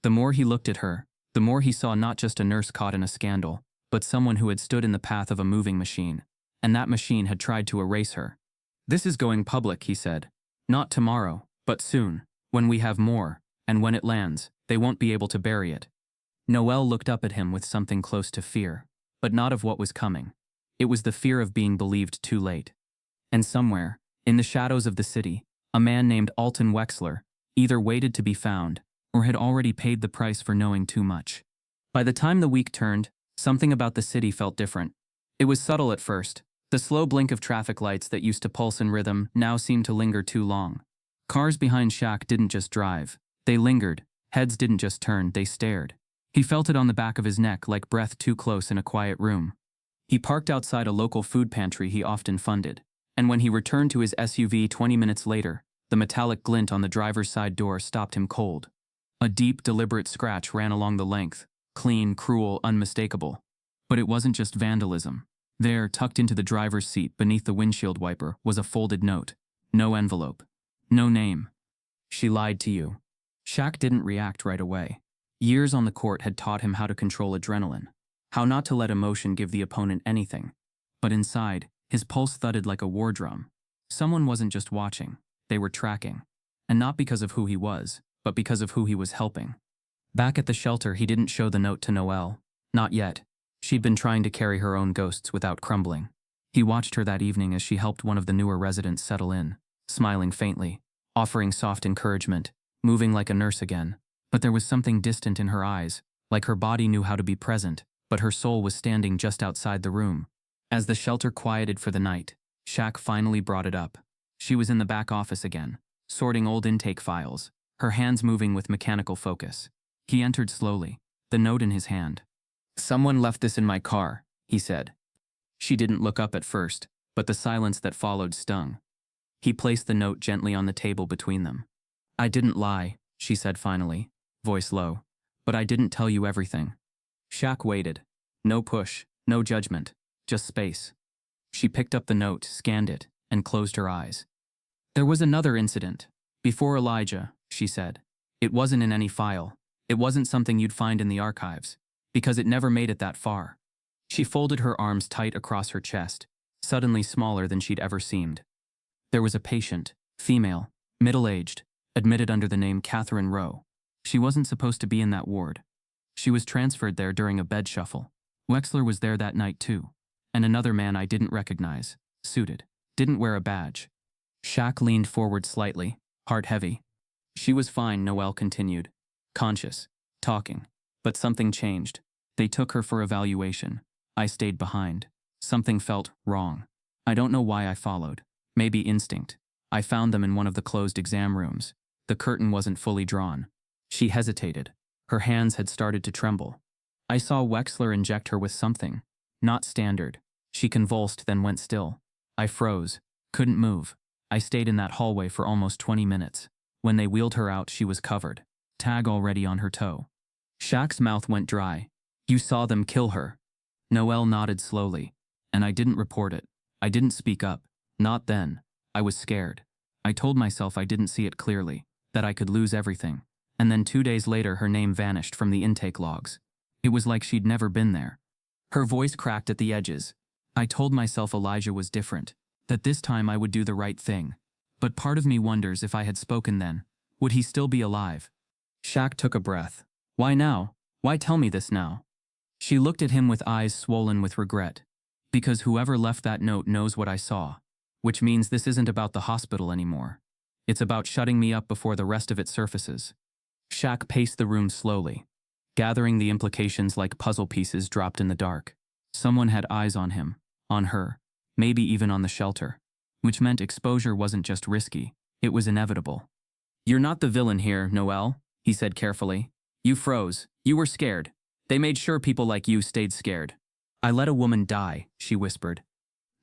[SPEAKER 1] The more he looked at her, the more he saw not just a nurse caught in a scandal, but someone who had stood in the path of a moving machine. And that machine had tried to erase her. "This is going public," he said. "Not tomorrow, but soon. When we have more, and when it lands, they won't be able to bury it." Noelle looked up at him with something close to fear, but not of what was coming. It was the fear of being believed too late. And somewhere, in the shadows of the city, a man named Alton Wexler either waited to be found, or had already paid the price for knowing too much. By the time the week turned, something about the city felt different. It was subtle at first. The slow blink of traffic lights that used to pulse in rhythm now seemed to linger too long. Cars behind Shaq didn't just drive. They lingered. Heads didn't just turn, they stared. He felt it on the back of his neck like breath too close in a quiet room. He parked outside a local food pantry he often funded, and when he returned to his SUV 20 minutes later, the metallic glint on the driver's side door stopped him cold. A deep, deliberate scratch ran along the length, clean, cruel, unmistakable. But it wasn't just vandalism. There, tucked into the driver's seat beneath the windshield wiper, was a folded note. No envelope. No name. "She lied to you." Shaq didn't react right away. Years on the court had taught him how to control adrenaline, how not to let emotion give the opponent anything. But inside, his pulse thudded like a war drum. Someone wasn't just watching, they were tracking. And not because of who he was, but because of who he was helping. Back at the shelter, he didn't show the note to Noelle. Not yet. She'd been trying to carry her own ghosts without crumbling. He watched her that evening as she helped one of the newer residents settle in, smiling faintly, offering soft encouragement, moving like a nurse again. But there was something distant in her eyes, like her body knew how to be present, but her soul was standing just outside the room. As the shelter quieted for the night, Shaq finally brought it up. She was in the back office again, sorting old intake files, her hands moving with mechanical focus. He entered slowly, the note in his hand. "Someone left this in my car," he said. She didn't look up at first, but the silence that followed stung. He placed the note gently on the table between them. "I didn't lie," she said finally, voice low, "but I didn't tell you everything." Shaq waited. No push, no judgment, just space. She picked up the note, scanned it, and closed her eyes. "There was another incident. Before Elijah," she said. "It wasn't in any file. It wasn't something you'd find in the archives, because it never made it that far." She folded her arms tight across her chest, suddenly smaller than she'd ever seemed. "There was a patient, Female, middle-aged, admitted under the name Catherine Rowe. She wasn't supposed to be in that ward. She was transferred there during a bed shuffle. Wexler was there that night too. And another man I didn't recognize, suited, didn't wear a badge. Shaq leaned forward slightly, heart heavy. She was fine, Noelle continued. Conscious, talking. But something changed. They took her for evaluation. I stayed behind. Something felt wrong. I don't know why I followed. Maybe instinct. I found them in one of the closed exam rooms. The curtain wasn't fully drawn. She hesitated. Her hands had started to tremble. I saw Wexler inject her with something. Not standard. She convulsed, then went still. I froze. Couldn't move. I stayed in that hallway for almost 20 minutes. When they wheeled her out, she was covered. Tag already on her toe. Shaq's mouth went dry. You saw them kill her. Noelle nodded slowly. And I didn't report it. I didn't speak up. Not then. I was scared. I told myself I didn't see it clearly, that I could lose everything. And then 2 days later her name vanished from the intake logs. It was like she'd never been there. Her voice cracked at the edges. I told myself Elijah was different, that this time I would do the right thing. But part of me wonders if I had spoken then, would he still be alive? Shaq took a breath. Why now? Why tell me this now? She looked at him with eyes swollen with regret. Because whoever left that note knows what I saw. Which means this isn't about the hospital anymore. It's about shutting me up before the rest of it surfaces. Shaq paced the room slowly, gathering the implications like puzzle pieces dropped in the dark. Someone had eyes on him, on her, maybe even on the shelter. Which meant exposure wasn't just risky, it was inevitable. You're not the villain here, Noelle, he said carefully. You froze. You were scared. They made sure people like you stayed scared. I let a woman die, she whispered.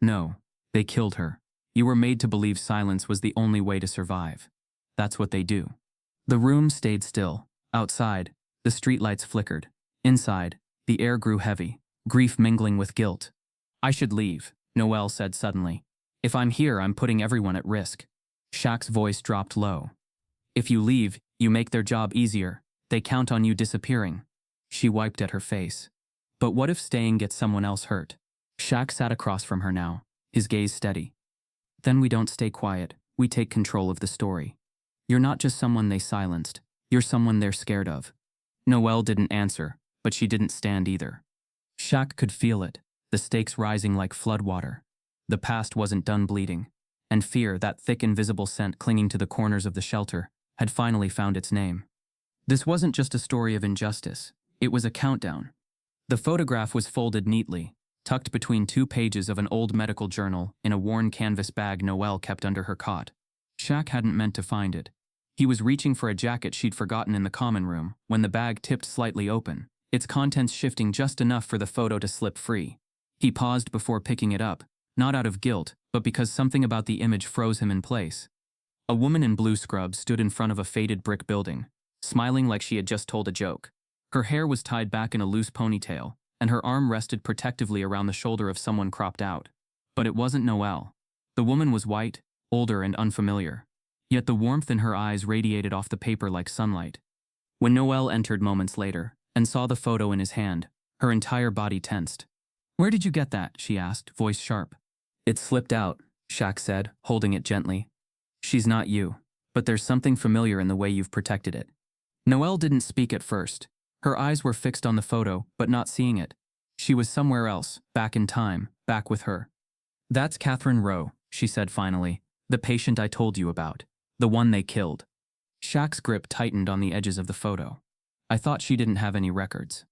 [SPEAKER 1] No, they killed her. You were made to believe silence was the only way to survive. That's what they do. The room stayed still. Outside, the streetlights flickered. Inside, the air grew heavy, grief mingling with guilt. I should leave, Noelle said suddenly. If I'm here, I'm putting everyone at risk. Shaq's voice dropped low. If you leave, you make their job easier. They count on you disappearing. She wiped at her face. But what if staying gets someone else hurt? Shaq sat across from her now, his gaze steady. Then we don't stay quiet, we take control of the story. You're not just someone they silenced, you're someone they're scared of. Noelle didn't answer, but she didn't stand either. Shaq could feel it, the stakes rising like floodwater. The past wasn't done bleeding, and fear, that thick invisible scent clinging to the corners of the shelter, had finally found its name. This wasn't just a story of injustice, it was a countdown. The photograph was folded neatly, tucked between 2 pages of an old medical journal in a worn canvas bag Noelle kept under her cot. Shaq hadn't meant to find it. He was reaching for a jacket she'd forgotten in the common room when the bag tipped slightly open, its contents shifting just enough for the photo to slip free. He paused before picking it up, not out of guilt, but because something about the image froze him in place. A woman in blue scrubs stood in front of a faded brick building, smiling like she had just told a joke. Her hair was tied back in a loose ponytail, and her arm rested protectively around the shoulder of someone cropped out. But it wasn't Noelle. The woman was white, older and unfamiliar. Yet the warmth in her eyes radiated off the paper like sunlight. When Noelle entered moments later, and saw the photo in his hand, her entire body tensed. Where did you get that? She asked, voice sharp. It slipped out, Shaq said, holding it gently. She's not you, but there's something familiar in the way you've protected it. Noelle didn't speak at first. Her eyes were fixed on the photo, but not seeing it. She was somewhere else, back in time, back with her. That's Catherine Rowe, she said finally, the patient I told you about, the one they killed. Shaq's grip tightened on the edges of the photo. I thought she didn't have any records.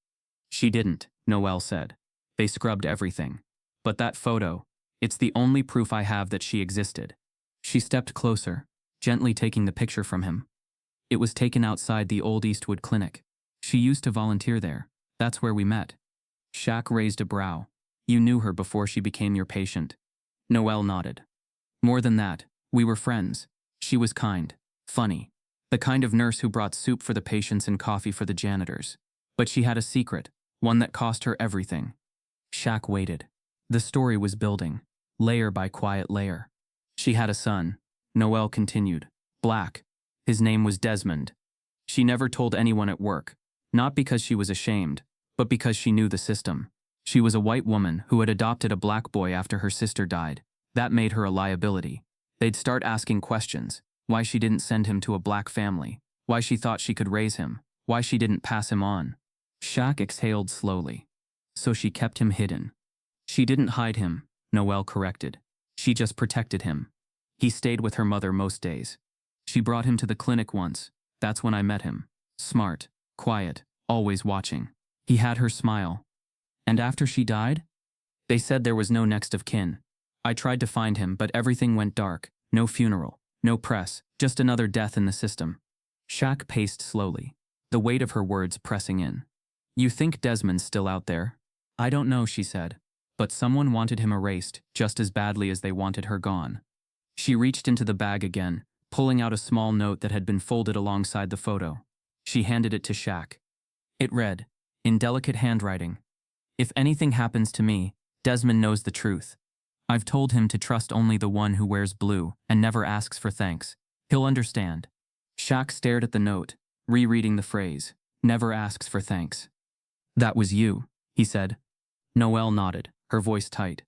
[SPEAKER 1] She didn't, Noelle said. They scrubbed everything. But that photo, it's the only proof I have that she existed. She stepped closer, gently taking the picture from him. It was taken outside the old Eastwood clinic. She used to volunteer there. That's where we met. Shaq raised a brow. You knew her before she became your patient. Noelle nodded. More than that, we were friends. She was kind, funny, the kind of nurse who brought soup for the patients and coffee for the janitors. But she had a secret, one that cost her everything. Shaq waited. The story was building, layer by quiet layer. She had a son, Noelle continued, black. His name was Desmond. She never told anyone at work, not because she was ashamed, but because she knew the system. She was a white woman who had adopted a black boy after her sister died. That made her a liability. They'd start asking questions: why she didn't send him to a black family, why she thought she could raise him, why she didn't pass him on. Shaq exhaled slowly. So she kept him hidden. She didn't hide him, Noelle corrected. She just protected him. He stayed with her mother most days. She brought him to the clinic once. That's when I met him. Smart, quiet, always watching. He had her smile. And after she died? They said there was no next of kin. I tried to find him, but everything went dark. No funeral, no press, just another death in the system. Shaq paced slowly, the weight of her words pressing in. You think Desmond's still out there? I don't know, she said. But someone wanted him erased just as badly as they wanted her gone. She reached into the bag again, pulling out a small note that had been folded alongside the photo. She handed it to Shaq. It read, in delicate handwriting, if anything happens to me, Desmond knows the truth. I've told him to trust only the one who wears blue and never asks for thanks. He'll understand. Shaq stared at the note, rereading the phrase, never asks for thanks. That was you, he said. Noelle nodded, her voice tight.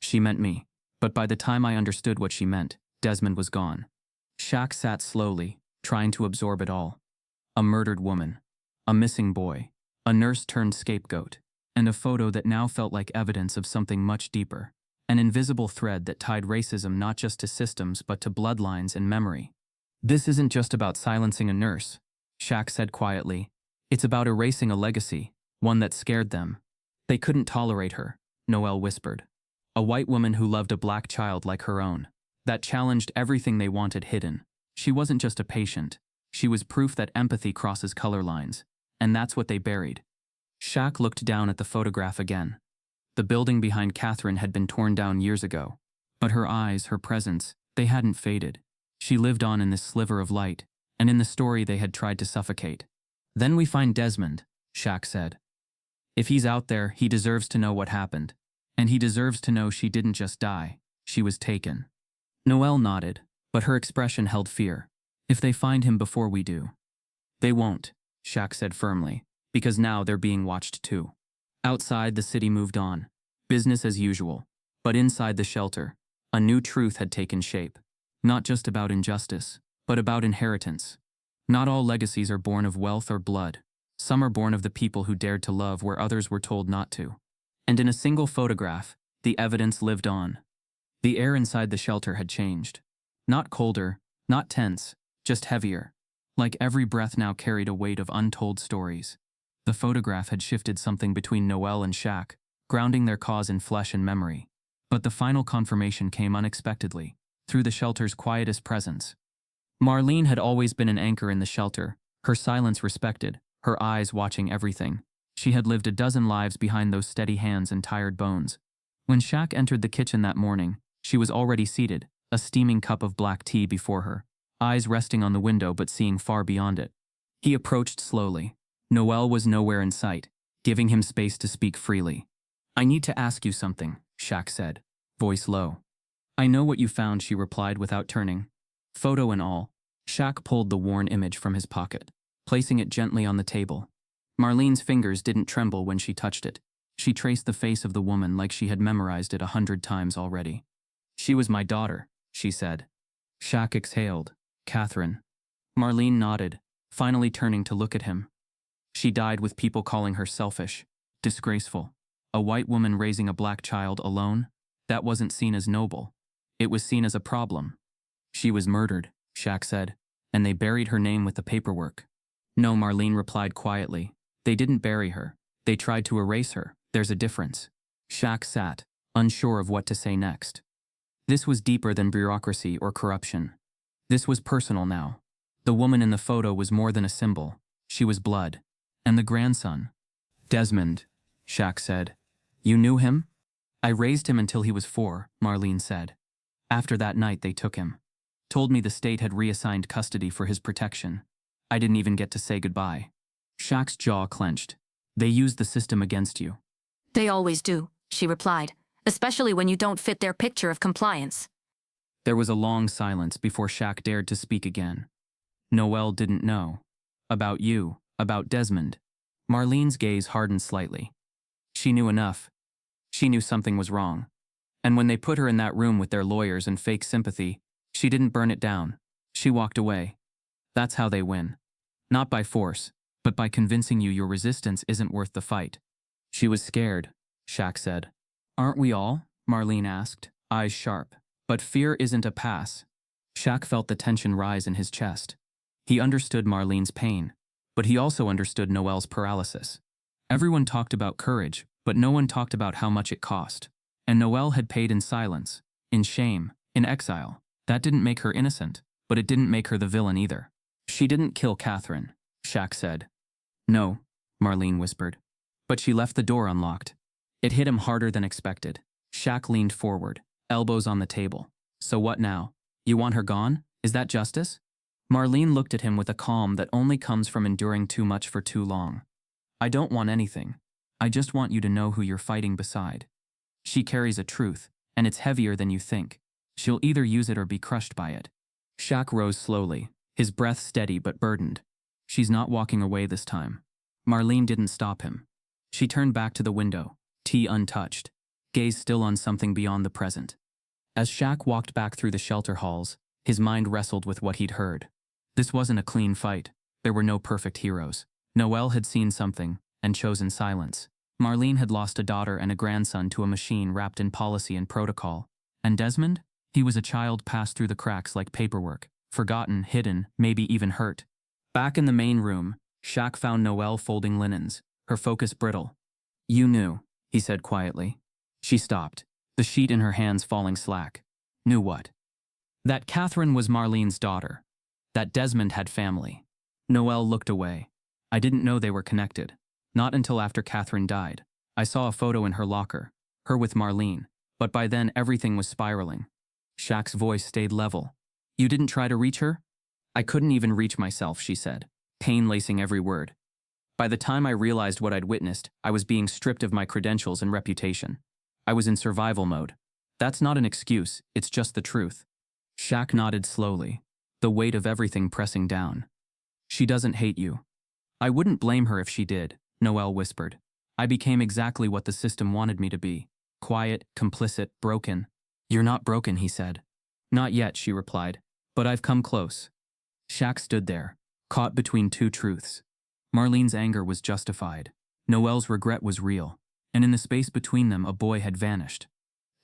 [SPEAKER 1] She meant me, but by the time I understood what she meant, Desmond was gone. Shaq sat slowly, trying to absorb it all. A murdered woman, a missing boy, a nurse turned scapegoat, and a photo that now felt like evidence of something much deeper. An invisible thread that tied racism not just to systems but to bloodlines and memory. This isn't just about silencing a nurse, Shaq said quietly. It's about erasing a legacy, one that scared them. They couldn't tolerate her, Noelle whispered. A white woman who loved a black child like her own. That challenged everything they wanted hidden. She wasn't just a patient. She was proof that empathy crosses color lines. And that's what they buried. Shaq looked down at the photograph again. The building behind Catherine had been torn down years ago. But her eyes, her presence, they hadn't faded. She lived on in this sliver of light, and in the story they had tried to suffocate. Then we find Desmond, Shaq said. If he's out there, he deserves to know what happened. And he deserves to know she didn't just die, she was taken. Noelle nodded, but her expression held fear. If they find him before we do. They won't, Shaq said firmly, because now they're being watched too. Outside, the city moved on. Business as usual. But inside the shelter, a new truth had taken shape. Not just about injustice, but about inheritance. Not all legacies are born of wealth or blood. Some are born of the people who dared to love where others were told not to. And in a single photograph, the evidence lived on. The air inside the shelter had changed. Not colder, not tense, just heavier. Like every breath now carried a weight of untold stories. The photograph had shifted something between Noelle and Shaq, grounding their cause in flesh and memory. But the final confirmation came unexpectedly, through the shelter's quietest presence. Marlene had always been an anchor in the shelter, her silence respected, her eyes watching everything. She had lived a dozen lives behind those steady hands and tired bones. When Shaq entered the kitchen that morning, she was already seated, a steaming cup of black tea before her, eyes resting on the window but seeing far beyond it. He approached slowly. Noelle was nowhere in sight, giving him space to speak freely. I need to ask you something, Shaq said, voice low. I know what you found, she replied without turning. Photo and all. Shaq pulled the worn image from his pocket, placing it gently on the table. Marlene's fingers didn't tremble when she touched it. She traced the face of the woman like she had memorized it 100 times already. She was my daughter, she said. Shaq exhaled. Catherine. Marlene nodded, finally turning to look at him. She died with people calling her selfish, disgraceful. A white woman raising a black child alone? That wasn't seen as noble. It was seen as a problem. She was murdered, Shaq said, and they buried her name with the paperwork. No, Marlene replied quietly. They didn't bury her. They tried to erase her. There's a difference. Shaq sat, unsure of what to say next. This was deeper than bureaucracy or corruption. This was personal now. The woman in the photo was more than a symbol. She was blood. And the grandson. Desmond, Shaq said. You knew him? I raised him until he was 4, Marlene said. After that night they took him. Told me the state had reassigned custody for his protection. I didn't even get to say goodbye. Shaq's jaw clenched. They used the system against you.
[SPEAKER 3] They always do, she replied, especially when you don't fit their picture of compliance.
[SPEAKER 1] There was a long silence before Shaq dared to speak again. Noelle didn't know. About you, about Desmond. Marlene's gaze hardened slightly. She knew enough. She knew something was wrong. And when they put her in that room with their lawyers and fake sympathy, She didn't burn it down. She walked away. That's how they win. Not by force, but by convincing you your resistance isn't worth the fight. She was scared, Shaq said. Aren't we all? Marlene asked, eyes sharp. But fear isn't a pass. Shaq felt the tension rise in his chest. He understood Marlene's pain, but he also understood Noelle's paralysis. Everyone talked about courage, but no one talked about how much it cost. And Noelle had paid in silence, in shame, in exile. That didn't make her innocent, but it didn't make her the villain either. She didn't kill Catherine, Shaq said. No, Marlene whispered. But she left the door unlocked. It hit him harder than expected. Shaq leaned forward, elbows on the table. So what now? You want her gone? Is that justice? Marlene looked at him with a calm that only comes from enduring too much for too long. I don't want anything. I just want you to know who you're fighting beside. She carries a truth, and it's heavier than you think. She'll either use it or be crushed by it. Shaq rose slowly, his breath steady but burdened. She's not walking away this time. Marlene didn't stop him. She turned back to the window, tea untouched, gaze still on something beyond the present. As Shaq walked back through the shelter halls, his mind wrestled with what he'd heard. This wasn't a clean fight. There were no perfect heroes. Noelle had seen something and chosen silence. Marlene had lost a daughter and a grandson to a machine wrapped in policy and protocol. And Desmond? He was a child passed through the cracks like paperwork, forgotten, hidden, maybe even hurt. Back in the main room, Shaq found Noelle folding linens, her focus brittle. You knew, he said quietly. She stopped, the sheet in her hands falling slack. Knew what? That Catherine was Marlene's daughter. That Desmond had family. Noelle looked away. I didn't know they were connected. Not until after Catherine died. I saw a photo in her locker, her with Marlene, but by then everything was spiraling. Shaq's voice stayed level. You didn't try to reach her? I couldn't even reach myself, she said, pain lacing every word. By the time I realized what I'd witnessed, I was being stripped of my credentials and reputation. I was in survival mode. That's not an excuse, it's just the truth. Shaq nodded slowly, the weight of everything pressing down. She doesn't hate you. I wouldn't blame her if she did, Noelle whispered. I became exactly what the system wanted me to be. Quiet, complicit, broken. You're not broken, he said. Not yet, she replied, but I've come close. Shaq stood there, caught between two truths. Marlene's anger was justified. Noelle's regret was real, and in the space between them a boy had vanished.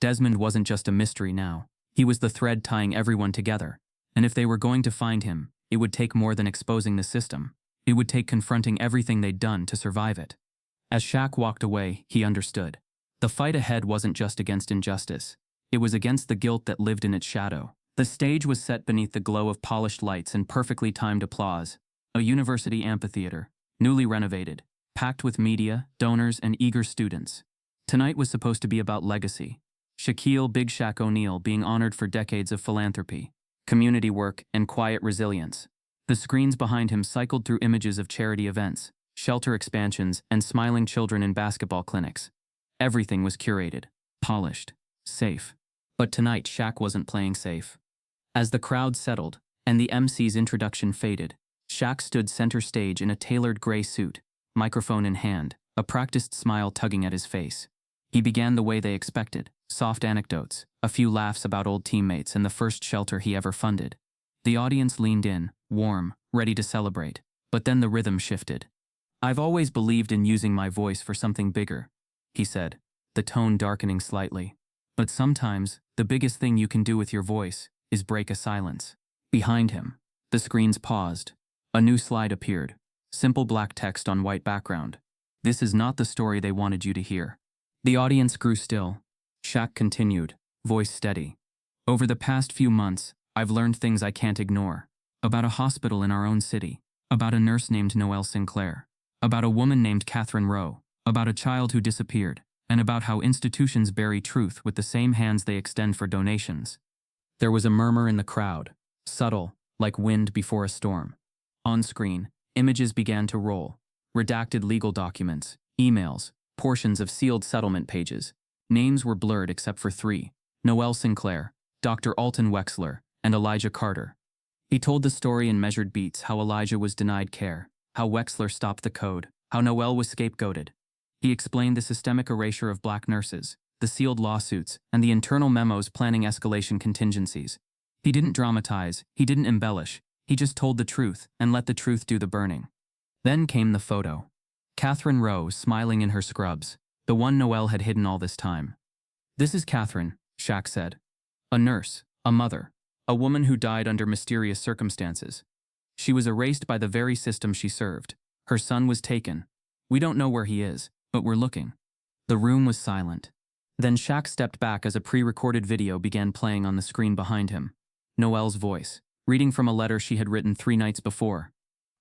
[SPEAKER 1] Desmond wasn't just a mystery now. He was the thread tying everyone together, and if they were going to find him, it would take more than exposing the system. It would take confronting everything they'd done to survive it. As Shaq walked away, he understood. The fight ahead wasn't just against injustice. It was against the guilt that lived in its shadow. The stage was set beneath the glow of polished lights and perfectly timed applause. A university amphitheater, newly renovated, packed with media, donors, and eager students. Tonight was supposed to be about legacy. Shaquille Big Shaq O'Neal being honored for decades of philanthropy, community work, and quiet resilience. The screens behind him cycled through images of charity events, shelter expansions, and smiling children in basketball clinics. Everything was curated, polished, safe. But tonight, Shaq wasn't playing safe. As the crowd settled, and the MC's introduction faded, Shaq stood center stage in a tailored gray suit, microphone in hand, a practiced smile tugging at his face. He began the way they expected, soft anecdotes, a few laughs about old teammates and the first shelter he ever funded. The audience leaned in, warm, ready to celebrate. But then the rhythm shifted. I've always believed in using my voice for something bigger, he said, the tone darkening slightly. But sometimes, the biggest thing you can do with your voice is break a silence. Behind him, the screens paused. A new slide appeared, simple black text on white background. This is not the story they wanted you to hear. The audience grew still. Shaq continued, voice steady. Over the past few months, I've learned things I can't ignore. About a hospital in our own city. About a nurse named Noelle Sinclair. About a woman named Catherine Rowe. About a child who disappeared. And about how institutions bury truth with the same hands they extend for donations. There was a murmur in the crowd, subtle, like wind before a storm. On screen, images began to roll. Redacted legal documents, emails, portions of sealed settlement pages. Names were blurred except for three: Noelle Sinclair, Dr. Alton Wexler, and Elijah Carter. He told the story in measured beats: how Elijah was denied care, how Wexler stopped the code, how Noelle was scapegoated. He explained the systemic erasure of black nurses, the sealed lawsuits, and the internal memos planning escalation contingencies. He didn't dramatize, he didn't embellish, he just told the truth and let the truth do the burning. Then came the photo. Catherine Rowe smiling in her scrubs, the one Noelle had hidden all this time. "This is Catherine," Shaq said. "A nurse, a mother, a woman who died under mysterious circumstances. She was erased by the very system she served. Her son was taken. We don't know where he is, but we're looking." The room was silent. Then Shaq stepped back as a pre-recorded video began playing on the screen behind him. Noelle's voice, reading from a letter she had written 3 nights before.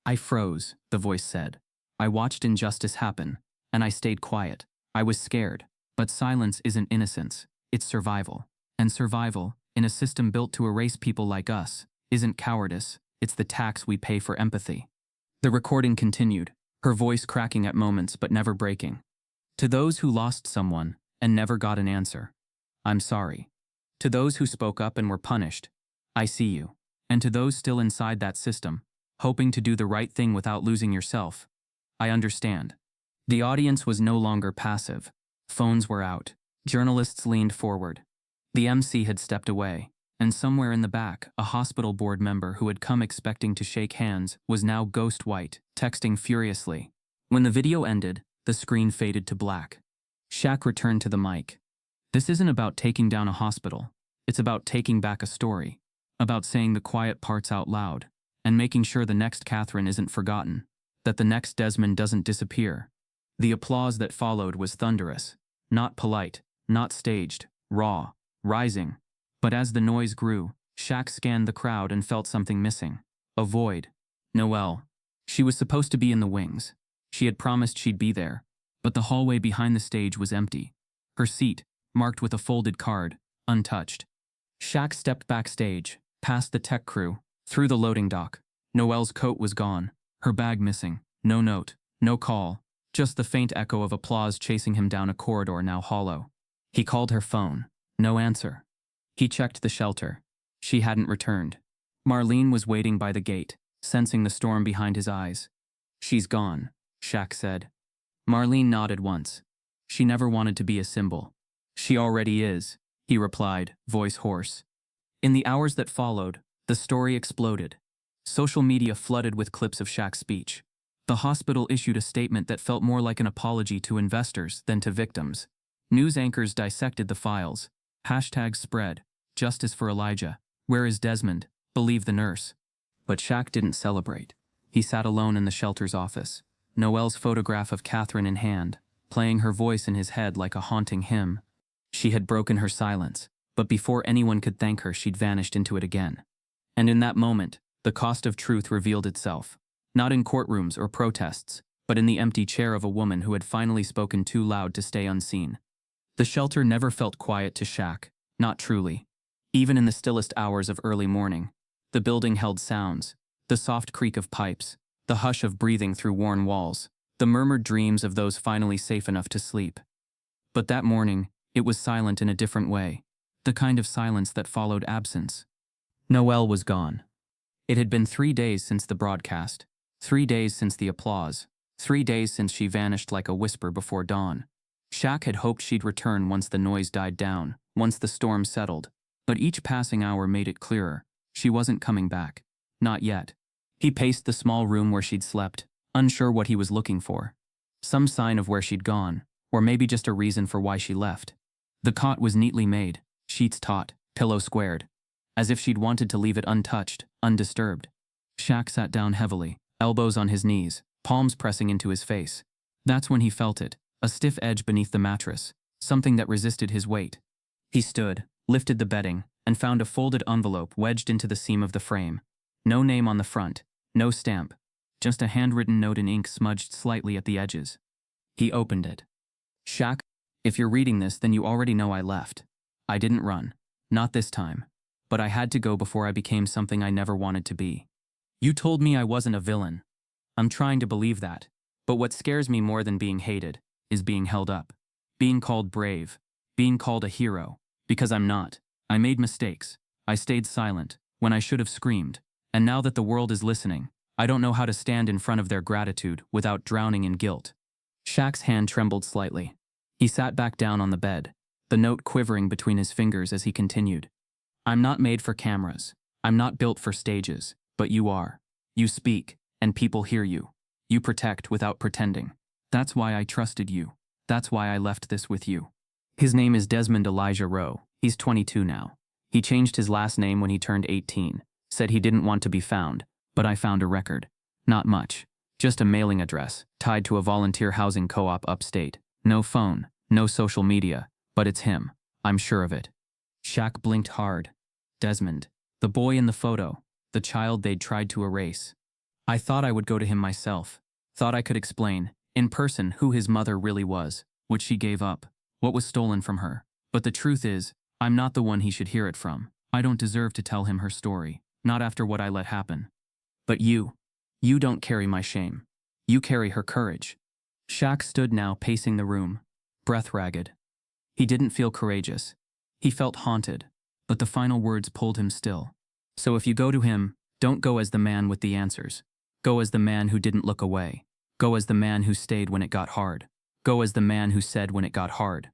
[SPEAKER 1] "I froze," the voice said. "I watched injustice happen, and I stayed quiet. I was scared. But silence isn't innocence, it's survival. And survival, in a system built to erase people like us, isn't cowardice, it's the tax we pay for empathy." The recording continued, her voice cracking at moments but never breaking. "To those who lost someone and never got an answer, I'm sorry. To those who spoke up and were punished, I see you. And to those still inside that system, hoping to do the right thing without losing yourself, I understand." The audience was no longer passive. Phones were out. Journalists leaned forward. The MC had stepped away, and somewhere in the back, a hospital board member who had come expecting to shake hands was now ghost white, texting furiously. When the video ended, the screen faded to black. Shaq returned to the mic. "This isn't about taking down a hospital. It's about taking back a story. About saying the quiet parts out loud, and making sure the next Catherine isn't forgotten, that the next Desmond doesn't disappear." The applause that followed was thunderous. Not polite, not staged, raw, rising. But as the noise grew, Shaq scanned the crowd and felt something missing. A void. Noelle. She was supposed to be in the wings. She had promised she'd be there. But the hallway behind the stage was empty. Her seat, marked with a folded card, untouched. Shaq stepped backstage, past the tech crew, through the loading dock. Noelle's coat was gone, her bag missing. No note, no call. Just the faint echo of applause chasing him down a corridor now hollow. He called her phone. No answer. He checked the shelter. She hadn't returned. Marlene was waiting by the gate, sensing the storm behind his eyes. "She's gone," Shaq said. Marlene nodded once. "She never wanted to be a symbol." "She already is," he replied, voice hoarse. In the hours that followed, the story exploded. Social media flooded with clips of Shaq's speech. The hospital issued a statement that felt more like an apology to investors than to victims. News anchors dissected the files. Hashtags spread. "Justice for Elijah. Where is Desmond? Believe the nurse." But Shaq didn't celebrate. He sat alone in the shelter's office, Noelle's photograph of Catherine in hand, playing her voice in his head like a haunting hymn. She had broken her silence, but before anyone could thank her, she'd vanished into it again. And in that moment, the cost of truth revealed itself. Not in courtrooms or protests, but in the empty chair of a woman who had finally spoken too loud to stay unseen. The shelter never felt quiet to Shaq, not truly. Even in the stillest hours of early morning, the building held sounds, the soft creak of pipes, the hush of breathing through worn walls, the murmured dreams of those finally safe enough to sleep. But that morning, it was silent in a different way, the kind of silence that followed absence. Noelle was gone. It had been 3 days since the broadcast. 3 days since the applause, 3 days since she vanished like a whisper before dawn. Shaq had hoped she'd return once the noise died down, once the storm settled, but each passing hour made it clearer. She wasn't coming back. Not yet. He paced the small room where she'd slept, unsure what he was looking for. Some sign of where she'd gone, or maybe just a reason for why she left. The cot was neatly made, sheets taut, pillow squared, as if she'd wanted to leave it untouched, undisturbed. Shaq sat down heavily, elbows on his knees, palms pressing into his face. That's when he felt it, a stiff edge beneath the mattress, something that resisted his weight. He stood, lifted the bedding, and found a folded envelope wedged into the seam of the frame. No name on the front, no stamp, just a handwritten note in ink smudged slightly at the edges. He opened it. "Shaq, if you're reading this, then you already know I left. I didn't run. Not this time. But I had to go before I became something I never wanted to be. You told me I wasn't a villain. I'm trying to believe that. But what scares me more than being hated is being held up. Being called brave. Being called a hero. Because I'm not. I made mistakes. I stayed silent when I should have screamed. And now that the world is listening, I don't know how to stand in front of their gratitude without drowning in guilt." Shaq's hand trembled slightly. He sat back down on the bed, the note quivering between his fingers as he continued. I'm not made for cameras. I'm not built for stages, but you are. You speak, and people hear you. You protect without pretending. That's why I trusted you. That's why I left this with you. His name is Desmond Elijah Rowe. He's 22 now. He changed his last name when he turned 18, said he didn't want to be found, but I found a record. Not much. Just a mailing address, tied to a volunteer housing co-op upstate. No phone, no social media, but it's him. I'm sure of it. Shaq blinked hard. Desmond. The boy in the photo. The child they'd tried to erase. I thought I would go to him myself. Thought I could explain, in person, who his mother really was, what she gave up, what was stolen from her. But the truth is, I'm not the one he should hear it from. I don't deserve to tell him her story, not after what I let happen. But you don't carry my shame. You carry her courage. Shaq stood now pacing the room, breath ragged. He didn't feel courageous. He felt haunted, but the final words pulled him still. So if you go to him, don't go as the man with the answers. Go as the man who didn't look away. Go as the man who stayed when it got hard. Go as the man who said when it got hard.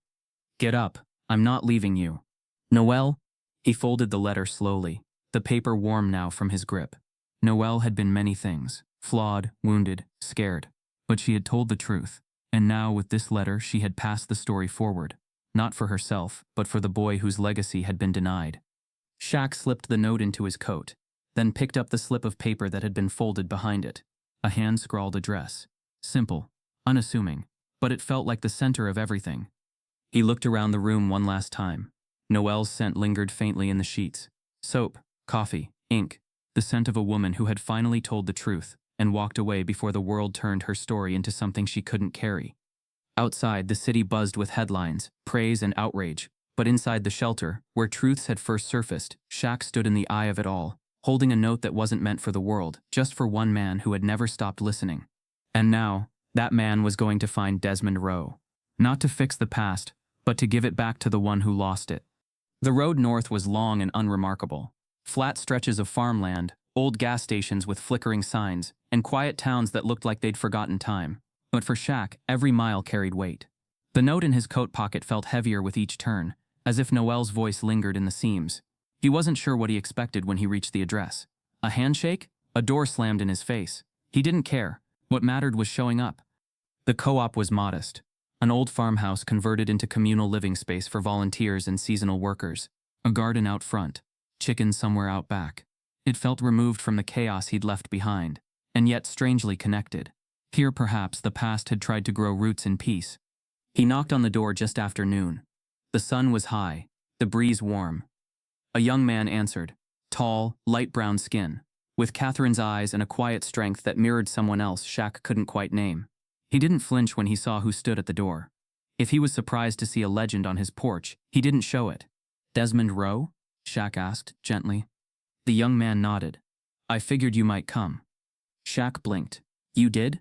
[SPEAKER 1] Get up. I'm not leaving you. Noelle? He folded the letter slowly, the paper warm now from his grip. Noelle had been many things, flawed, wounded, scared. But she had told the truth, and now with this letter she had passed the story forward, not for herself, but for the boy whose legacy had been denied. Shaq slipped the note into his coat, then picked up the slip of paper that had been folded behind it, a hand-scrawled address. Simple, unassuming, but it felt like the center of everything. He looked around the room one last time. Noelle's scent lingered faintly in the sheets. Soap, coffee, ink, the scent of a woman who had finally told the truth and walked away before the world turned her story into something she couldn't carry. Outside, the city buzzed with headlines, praise and outrage, but inside the shelter, where truths had first surfaced, Shaq stood in the eye of it all, holding a note that wasn't meant for the world, just for one man who had never stopped listening. And now, that man was going to find Desmond Rowe. Not to fix the past, but to give it back to the one who lost it. The road north was long and unremarkable. Flat stretches of farmland, old gas stations with flickering signs, and quiet towns that looked like they'd forgotten time. But for Shaq, every mile carried weight. The note in his coat pocket felt heavier with each turn, as if Noelle's voice lingered in the seams. He wasn't sure what he expected when he reached the address. A handshake? A door slammed in his face. He didn't care. What mattered was showing up. The co-op was modest. An old farmhouse converted into communal living space for volunteers and seasonal workers. A garden out front. Chickens somewhere out back. It felt removed from the chaos he'd left behind, and yet strangely connected. Here perhaps the past had tried to grow roots in peace. He knocked on the door just after noon. The sun was high, the breeze warm. A young man answered, tall, light brown skin, with Catherine's eyes and a quiet strength that mirrored someone else Shaq couldn't quite name. He didn't flinch when he saw who stood at the door. If he was surprised to see a legend on his porch, he didn't show it. Desmond Rowe? Shaq asked, gently. The young man nodded. I figured you might come. Shaq blinked. You did?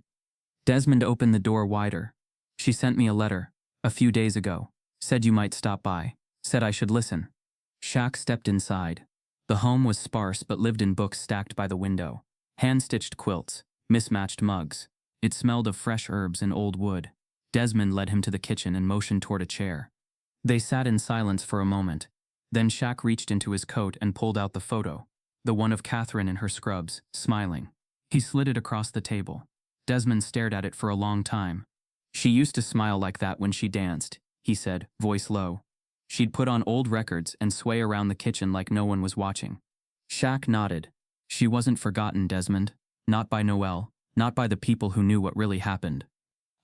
[SPEAKER 1] Desmond opened the door wider. She sent me a letter, a few days ago. Said you might stop by. Said I should listen. Shaq stepped inside. The home was sparse but lived in books stacked by the window. Hand-stitched quilts, mismatched mugs. It smelled of fresh herbs and old wood. Desmond led him to the kitchen and motioned toward a chair. They sat in silence for a moment. Then Shaq reached into his coat and pulled out the photo, the one of Catherine in her scrubs, smiling. He slid it across the table. Desmond stared at it for a long time. She used to smile like that when she danced, he said, voice low. She'd put on old records and sway around the kitchen like no one was watching. Shaq nodded. She wasn't forgotten, Desmond. Not by Noelle, not by the people who knew what really happened.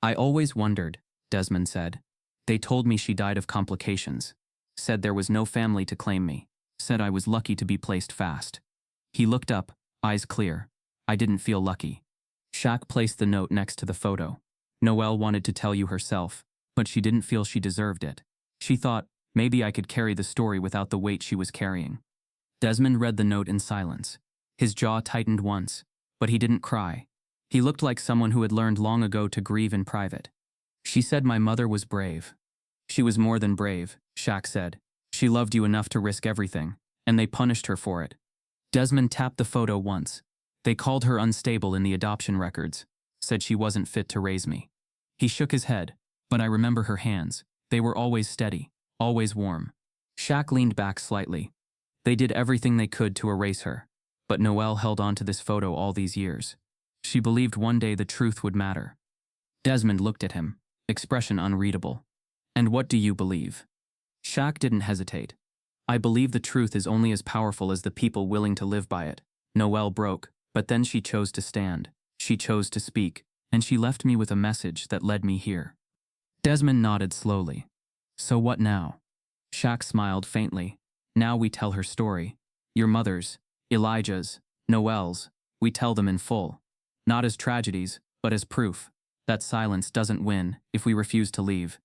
[SPEAKER 1] I always wondered, Desmond said. They told me she died of complications. Said there was no family to claim me. Said I was lucky to be placed fast. He looked up, eyes clear. I didn't feel lucky. Shaq placed the note next to the photo. Noelle wanted to tell you herself, but she didn't feel she deserved it. She thought, maybe I could carry the story without the weight she was carrying. Desmond read the note in silence. His jaw tightened once, but he didn't cry. He looked like someone who had learned long ago to grieve in private. She said my mother was brave. She was more than brave, Shaq said. She loved you enough to risk everything, and they punished her for it. Desmond tapped the photo once. They called her unstable in the adoption records, said she wasn't fit to raise me. He shook his head, but I remember her hands. They were always steady, always warm. Shaq leaned back slightly. They did everything they could to erase her, but Noelle held on to this photo all these years. She believed one day the truth would matter. Desmond looked at him, expression unreadable. And what do you believe? Shaq didn't hesitate. I believe the truth is only as powerful as the people willing to live by it. Noelle broke, but then she chose to stand. She chose to speak, and she left me with a message that led me here. Desmond nodded slowly. So what now? Shaq smiled faintly. Now we tell her story. Your mother's, Elijah's, Noelle's, we tell them in full. Not as tragedies, but as proof that silence doesn't win if we refuse to leave.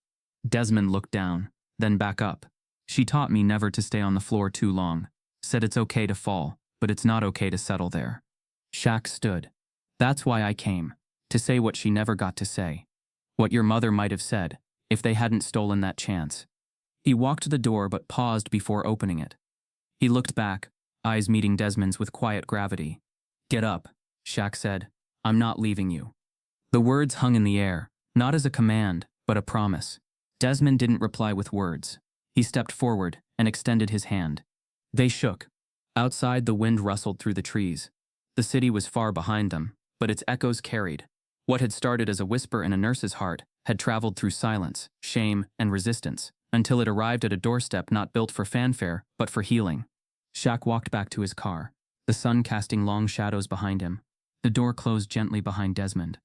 [SPEAKER 1] Desmond looked down, then back up. She taught me never to stay on the floor too long. Said it's okay to fall, but it's not okay to settle there. Shaq stood. That's why I came. To say what she never got to say. What your mother might have said, if they hadn't stolen that chance. He walked to the door but paused before opening it. He looked back, eyes meeting Desmond's with quiet gravity. Get up, Shaq said. I'm not leaving you. The words hung in the air, not as a command, but a promise. Desmond didn't reply with words. He stepped forward and extended his hand. They shook. Outside, the wind rustled through the trees. The city was far behind them, but its echoes carried. What had started as a whisper in a nurse's heart had traveled through silence, shame, and resistance, until it arrived at a doorstep not built for fanfare, but for healing. Shaq walked back to his car, the sun casting long shadows behind him. The door closed gently behind Desmond.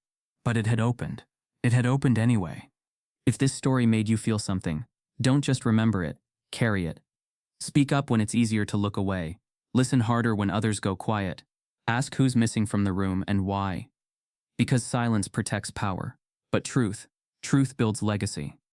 [SPEAKER 1] But it had opened. It had opened anyway. If this story made you feel something, don't just remember it, carry it. Speak up when it's easier to look away. Listen harder when others go quiet. Ask who's missing from the room and why. Because silence protects power. But truth builds legacy.